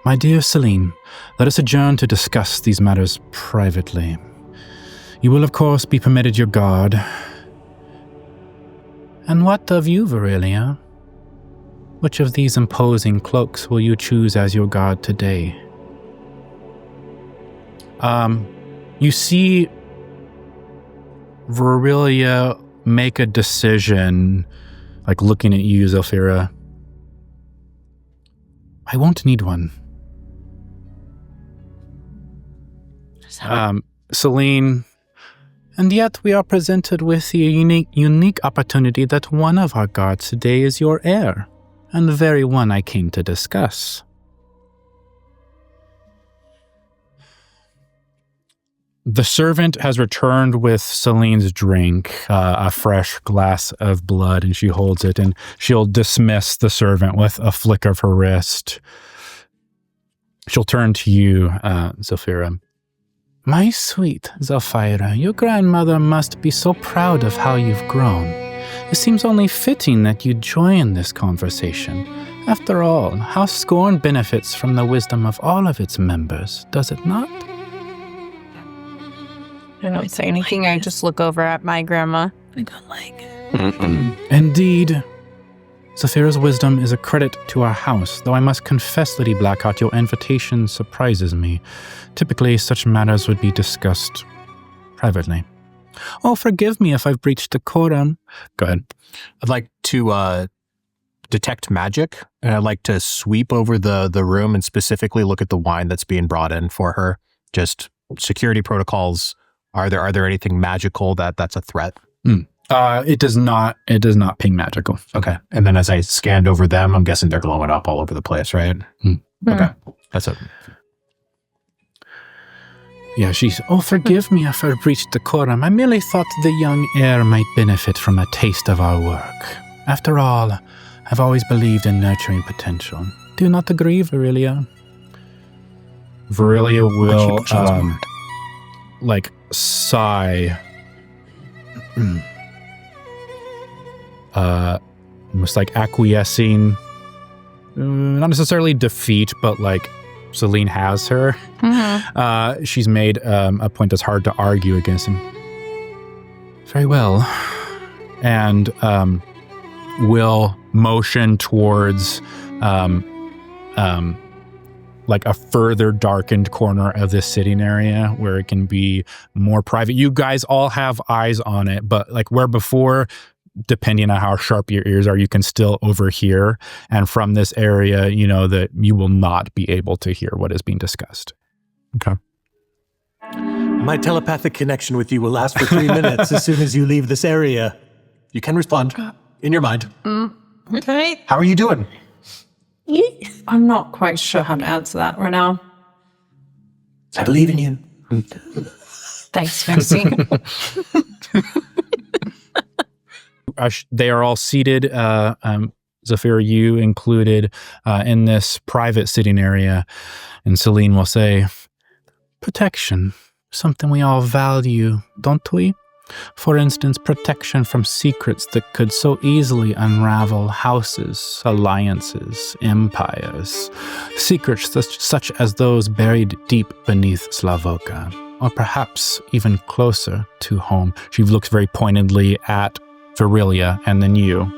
My dear Selene, let us adjourn to discuss these matters privately. You will, of course, be permitted your guard. And what of you, Virelia? Which of these imposing cloaks will you choose as your guard today? You see Virelia make a decision, like looking at you, Zilphira. I won't need one. Selene, and yet we are presented with the unique opportunity that one of our guards today is your heir, and the very one I came to discuss. The servant has returned with Selene's drink, a fresh glass of blood, and she holds it, and she'll dismiss the servant with a flick of her wrist. She'll turn to you, Zilphira. My sweet Zilphira, your grandmother must be so proud of how you've grown. It seems only fitting that you join this conversation. After all, House Skorn benefits from the wisdom of all of its members, does it not? I don't say anything. I just look over at my grandma. I don't like it. Indeed. Zilphira's wisdom is a credit to our house, though I must confess, Lady Blackheart, your invitation surprises me. Typically, such matters would be discussed privately. Oh, forgive me if I've breached decorum. Go ahead. I'd like to detect magic, and I'd like to sweep over the room and specifically look at the wine that's being brought in for her. Just security protocols. Are there anything magical that's a threat? It does not ping magical. Okay. And then as I scanned over them, I'm guessing they're glowing up all over the place, right? Okay. That's it. Yeah, forgive me if I breached decorum. I merely thought the young heir might benefit from a taste of our work. After all, I've always believed in nurturing potential. Do you not agree, Virelia? Virelia will, sigh. Almost like acquiescing. not necessarily defeat, but like Selene has her. Mm-hmm. She's made a point that's hard to argue against him. Very well. And will motion towards like a further darkened corner of this sitting area where it can be more private. You guys all have eyes on it, but like where before, depending on how sharp your ears are, you can still overhear. And from this area, you know that you will not be able to hear what is being discussed. Okay. My telepathic connection with you will last for 3 minutes as soon as you leave this area. You can respond in your mind. Okay. How are you doing? I'm not quite sure how to answer that right now. I believe in you. Thanks, Mercy. They are all seated, Zafira, you included, in this private sitting area. And Selene will say, protection, something we all value, don't we? For instance, protection from secrets that could so easily unravel houses, alliances, empires. Secrets such as those buried deep beneath Slavoka, or perhaps even closer to home. She looks very pointedly at Virelia and then you.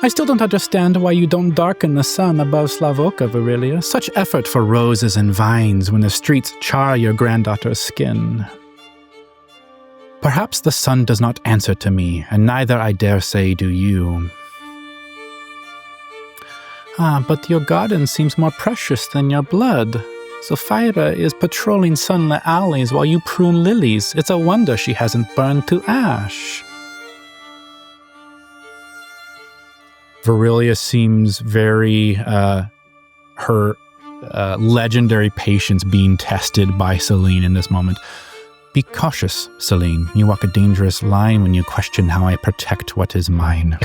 I still don't understand why you don't darken the sun above Slavoka, Virelia. Such effort for roses and vines when the streets char your granddaughter's skin. Perhaps the sun does not answer to me, and neither, I dare say, do you. But your garden seems more precious than your blood. Zafira is patrolling sunlit alleys while you prune lilies. It's a wonder she hasn't burned to ash. Virelia seems very, her legendary patience being tested by Selene in this moment. Be cautious, Selene. You walk a dangerous line when you question how I protect what is mine.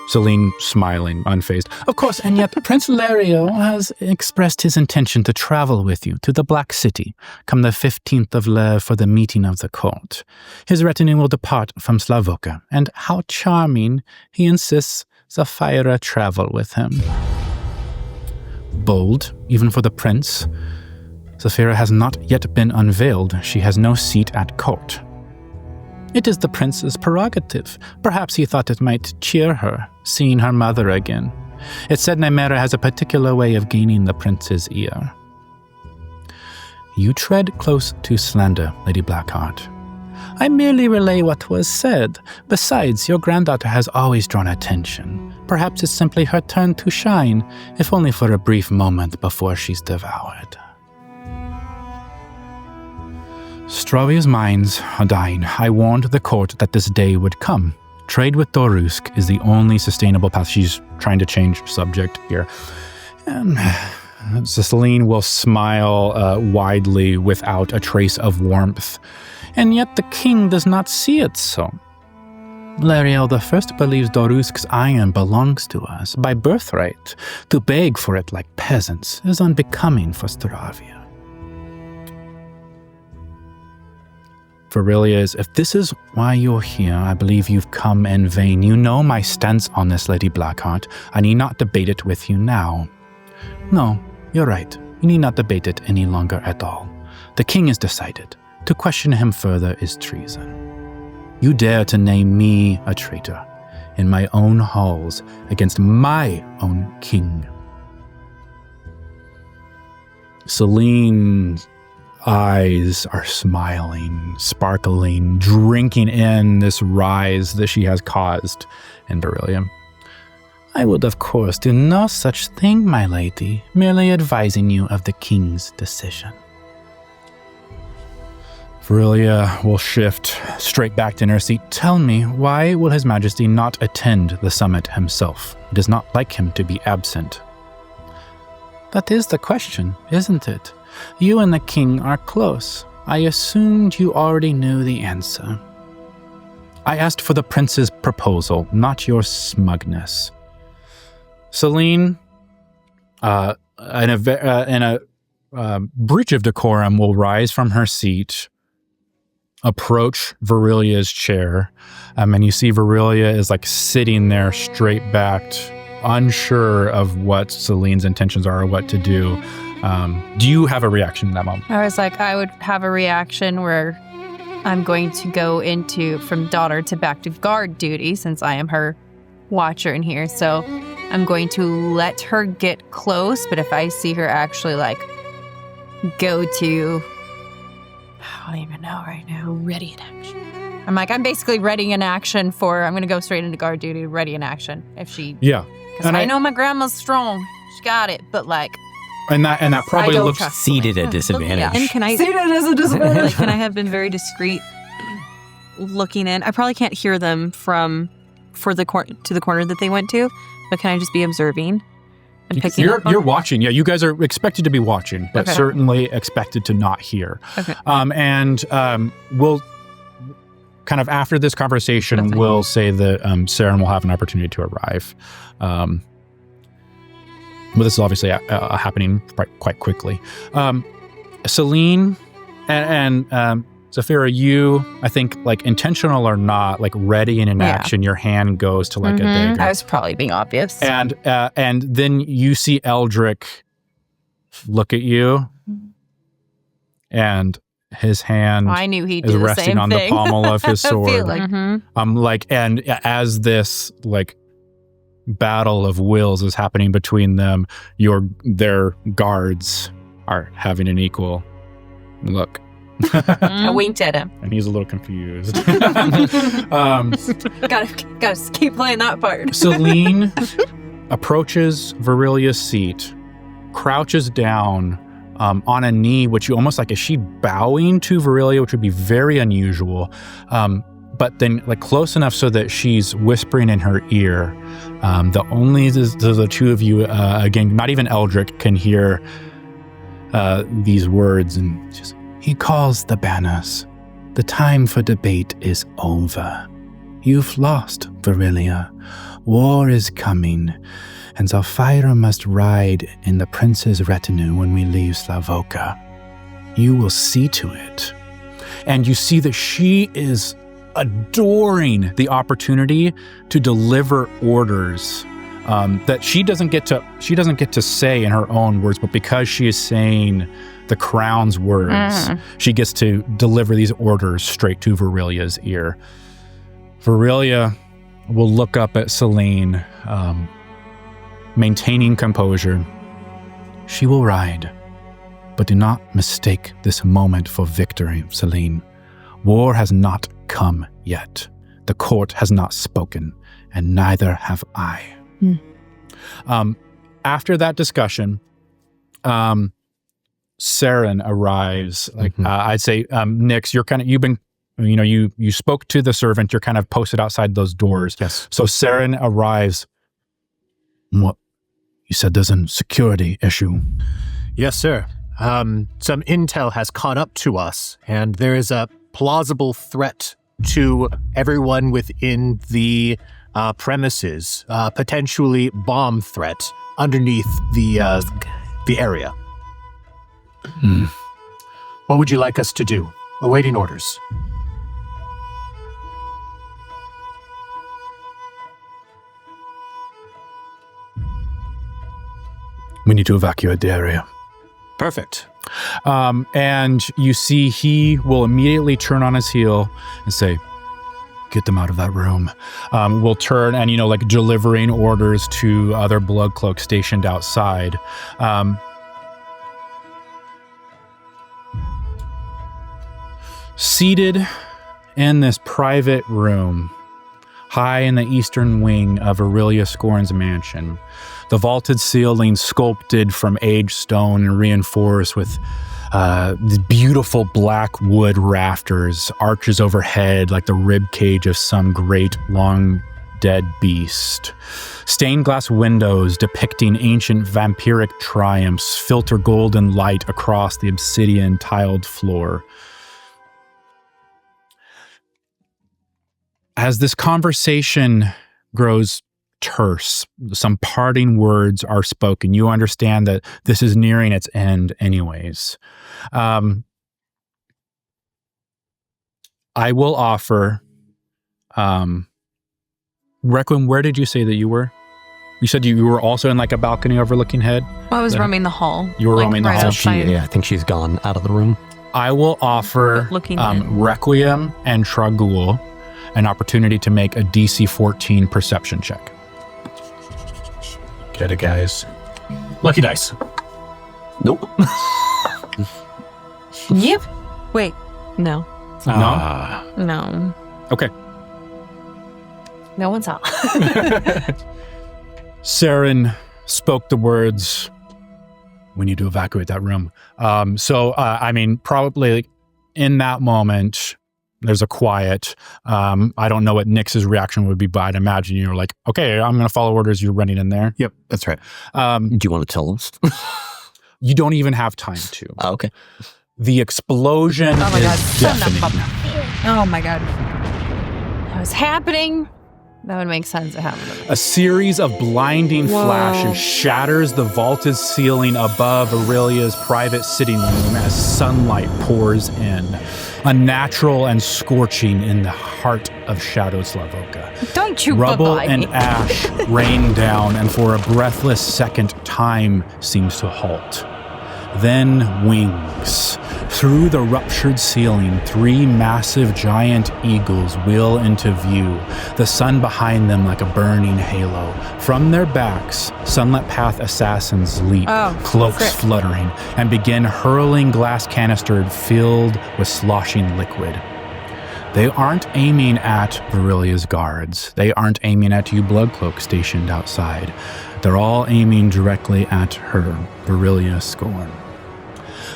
Selene smiling, unfazed. Of course, and yet Prince Lariel has expressed his intention to travel with you to the Black City, come the 15th of Lev for the meeting of the court. His retinue will depart from Slavoka, and how charming, he insists Zafira travel with him. Bold, even for the prince. Zafira has not yet been unveiled. She has no seat at court. It is the prince's prerogative. Perhaps he thought it might cheer her, seeing her mother again. It's said Manor has a particular way of gaining the prince's ear. You tread close to slander, Lady Blackheart. I merely relay what was said. Besides, your granddaughter has always drawn attention. Perhaps it's simply her turn to shine, if only for a brief moment before she's devoured. Stravia's mines are dying. I warned the court that this day would come. Trade with Dorusk is the only sustainable path. She's trying to change subject here. And Selene will smile widely without a trace of warmth. And yet the king does not see it so. Lariel the First believes Dorusk's iron belongs to us by birthright. To beg for it like peasants is unbecoming for Stravia. Virelia is, if this is why you're here, I believe you've come in vain. You know my stance on this, Lady Blackheart. I need not debate it with you now. No, you're right. You need not debate it any longer at all. The king is decided. To question him further is treason. You dare to name me a traitor in my own halls against my own king. Selene's eyes are smiling, sparkling, drinking in this rise that she has caused in Virelia. I would, of course, do no such thing, my lady, merely advising you of the king's decision. Virelia will shift straight back in her seat. Tell me, why will His Majesty not attend the summit himself? It is not like him to be absent. That is the question, isn't it? You and the king are close. I assumed you already knew the answer. I asked for the prince's proposal, not your smugness. Selene, in a breach of decorum, will rise from her seat approach Virelia's chair. And you see Virelia is like sitting there straight backed, unsure of what Selene's intentions are or what to do. Do you have a reaction in that moment? I was like, I would have a reaction where I'm going to go into from daughter to back to guard duty since I am her watcher in here. So I'm going to let her get close. But if I see her actually like go to, I don't even know right now, ready in action. I'm basically ready in action I'm going to go straight into guard duty, ready in action. If she, Yeah. because I know my grandma's strong. She got it. But like, And that probably don't looks trust Seated at disadvantage. And can I like, can I have been very discreet looking in? I probably can't hear them to the corner that they went to, but can I just be observing and picking up? You're watching. Yeah, you guys are expected to be watching, but Okay. certainly expected to not hear. Okay. We'll kind of after this conversation, we'll say that Seran will have an opportunity to arrive. But this is obviously happening quite quickly. Selene and Zafira, you, I think, like intentional or not, like ready and in action, your hand goes to like a dagger. I was probably being obvious. And then you see Eldric look at you, and his hand I knew he'd is do the resting same on thing. the pommel of his I sword. feel like, And as this like battle of wills is happening between them, their guards are having an equal look. I winked at him. And he's a little confused. Gotta keep playing that part. Selene approaches Virelia's seat, crouches down on a knee, which you almost like, is she bowing to Virelia, which would be very unusual, but then like close enough so that she's whispering in her ear. The two of you, again, not even Eldric can hear these words, and just, he calls the banners. The time for debate is over. You've lost, Virelia. War is coming, and Zafira must ride in the prince's retinue when we leave Slavoka. You will see to it. And you see that she is adoring the opportunity to deliver orders that she doesn't get to say in her own words, but because she is saying the crown's words, she gets to deliver these orders straight to Virelia's ear. Virelia will look up at Selene, maintaining composure. She will ride, but do not mistake this moment for victory, Selene. War has not come yet. The court has not spoken, and neither have I. After that discussion, Seran arrives. I'd say, Nix, you spoke to the servant. You're kind of posted outside those doors. Yes. So Seran arrives. What? You said there's a security issue. Yes, sir. Some intel has caught up to us, and there is a plausible threat to everyone within the premises, potentially bomb threat underneath the area. What would you like us to do? Awaiting orders. We need to evacuate the area. Perfect. And you see he will immediately turn on his heel and say, get them out of that room. We'll turn and, like delivering orders to other Blood Cloak stationed outside. Seated in this private room, high in the eastern wing of Aurelia Skorn's mansion, the vaulted ceiling sculpted from aged stone and reinforced with the beautiful black wood rafters, arches overhead like the rib cage of some great long dead beast. Stained glass windows depicting ancient vampiric triumphs filter golden light across the obsidian tiled floor. As this conversation grows terse, some parting words are spoken. You understand that this is nearing its end anyways. I will offer... Requiem, where did you say that you were? You said you were also in like a balcony overlooking head? I was roaming the hall. You were roaming the hall. I think she's gone out of the room. I will offer Requiem and Tragul an opportunity to make a DC 14 perception check. Get it, guys. Lucky dice. Nope. Yep. Wait. No. No? Okay. No one's out. Seran spoke the words, we need to evacuate that room. Probably in that moment, there's a quiet. I don't know what Nyx's reaction would be, but I'd imagine you're like, okay, I'm going to follow orders. You're running in there. Yep, that's right. Do you want to tell us? You don't even have time to. Oh, okay. The explosion is deafening. Oh my God. That was happening. That would make sense to happen. A series of blinding flashes shatters the vaulted ceiling above Virelia's private sitting room as sunlight pours in, unnatural and scorching in the heart of shadowed Slavoka. Don't you Rubble bye-bye and me. ash rain down, and for a breathless second, time seems to halt. Then wings. Through the ruptured ceiling, 3 massive giant eagles wheel into view, the sun behind them like a burning halo. From their backs, Sunlit Path assassins leap, cloaks fluttering, and begin hurling glass canisters filled with sloshing liquid. They aren't aiming at Virelia's guards. They aren't aiming at you Bloodcloak stationed outside. They're all aiming directly at her, Virelia Skorn.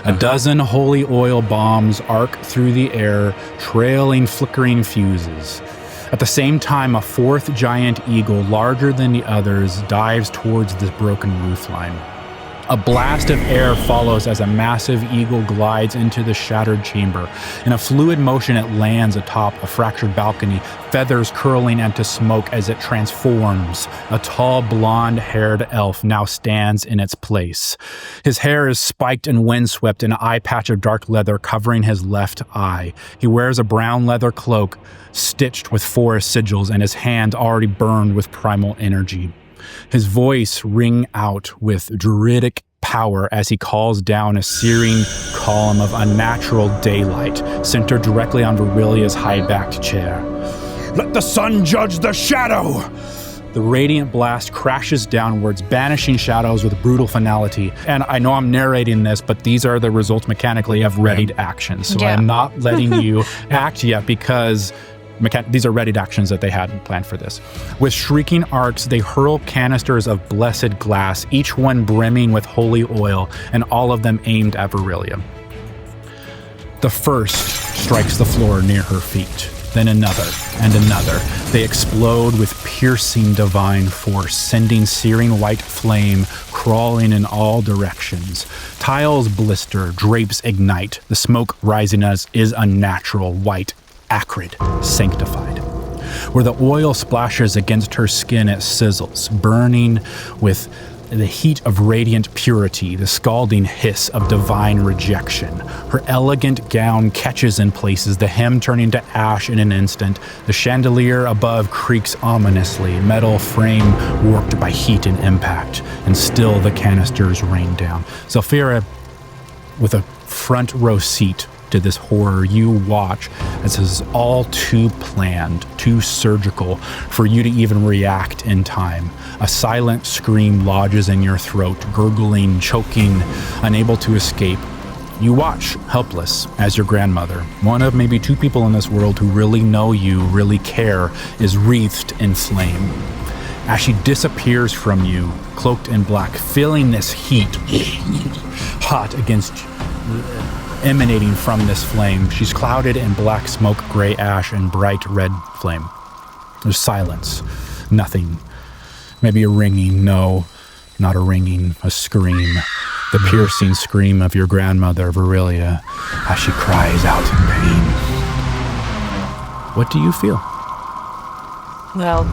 A dozen holy oil bombs arc through the air, trailing flickering fuses. At the same time, a 4th giant eagle, larger than the others, dives towards the broken roofline. A blast of air follows as a massive eagle glides into the shattered chamber. In a fluid motion, it lands atop a fractured balcony, feathers curling into smoke as it transforms. A tall, blonde-haired elf now stands in its place. His hair is spiked and windswept, an eye patch of dark leather covering his left eye. He wears a brown leather cloak stitched with forest sigils, and his hand already burned with primal energy. His voice ring out with druidic power as he calls down a searing column of unnatural daylight centered directly on Virelia's high-backed chair. Let the sun judge the shadow! The radiant blast crashes downwards, banishing shadows with brutal finality. And I know I'm narrating this, but these are the results mechanically of readied actions. So I'm not letting you act yet because... these are readied actions that they hadn't planned for this. With shrieking arcs, they hurl canisters of blessed glass, each one brimming with holy oil, and all of them aimed at Virelia. The first strikes the floor near her feet, then another and another. They explode with piercing divine force, sending searing white flame crawling in all directions. Tiles blister, drapes ignite. The smoke rising as is unnatural, white, acrid, sanctified. Where the oil splashes against her skin, it sizzles, burning with the heat of radiant purity, the scalding hiss of divine rejection. Her elegant gown catches in places, the hem turning to ash in an instant. The chandelier above creaks ominously, metal frame warped by heat and impact, and still the canisters rain down. Zephyra, with a front row seat to this horror, you watch as this is all too planned, too surgical for you to even react in time. A silent scream lodges in your throat, gurgling, choking, unable to escape. You watch, helpless, as your grandmother, one of maybe 2 people in this world who really know you, really care, is wreathed in flame. As she disappears from you, cloaked in black, feeling this heat hot against emanating from this flame. She's clouded in black smoke, gray ash, and bright red flame. There's silence. Nothing. Maybe a ringing. No, not a ringing. A scream. The piercing scream of your grandmother, Virelia, as she cries out in pain. What do you feel? Well,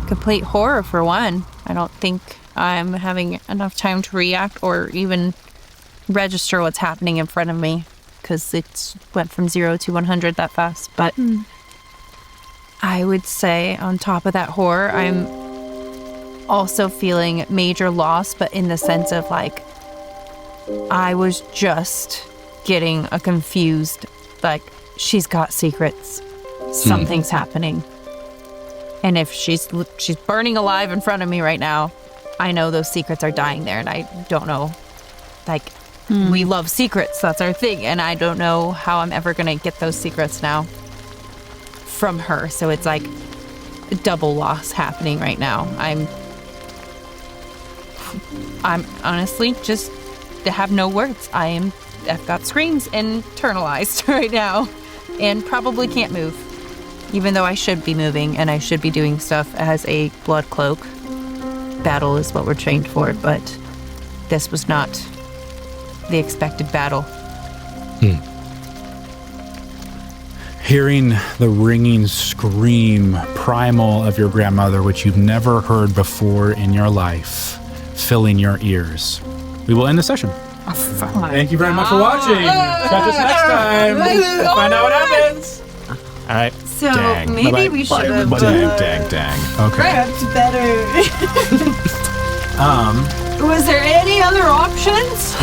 complete horror for one. I don't think I'm having enough time to react or even register what's happening in front of me. because it went from 0 to 100 that fast. But I would say on top of that horror, I'm also feeling major loss, but in the sense of like, I was just getting a confused, like, she's got secrets. Something's happening. And if she's burning alive in front of me right now, I know those secrets are dying there, and I don't know. Like, we love secrets. That's our thing. And I don't know how I'm ever going to get those secrets now from her. So it's like a double loss happening right now. I'm honestly just have no words. I've got screams internalized right now and probably can't move. Even though I should be moving and I should be doing stuff as a Blood Cloak. Battle is what we're trained for, but this was not the expected battle. Hearing the ringing scream primal of your grandmother, which you've never heard before in your life, filling your ears. We will end the session. Thank you very much for watching. Catch us next time. Find out what happens. All right. So Dang. maybe we should have Dang. Okay. prepped better. Was there any other options?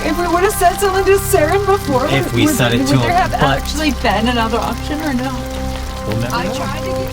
If we would have said something to Seran before, If we said it to would there him, have but- actually been another option or no? We'll never I know. tried to get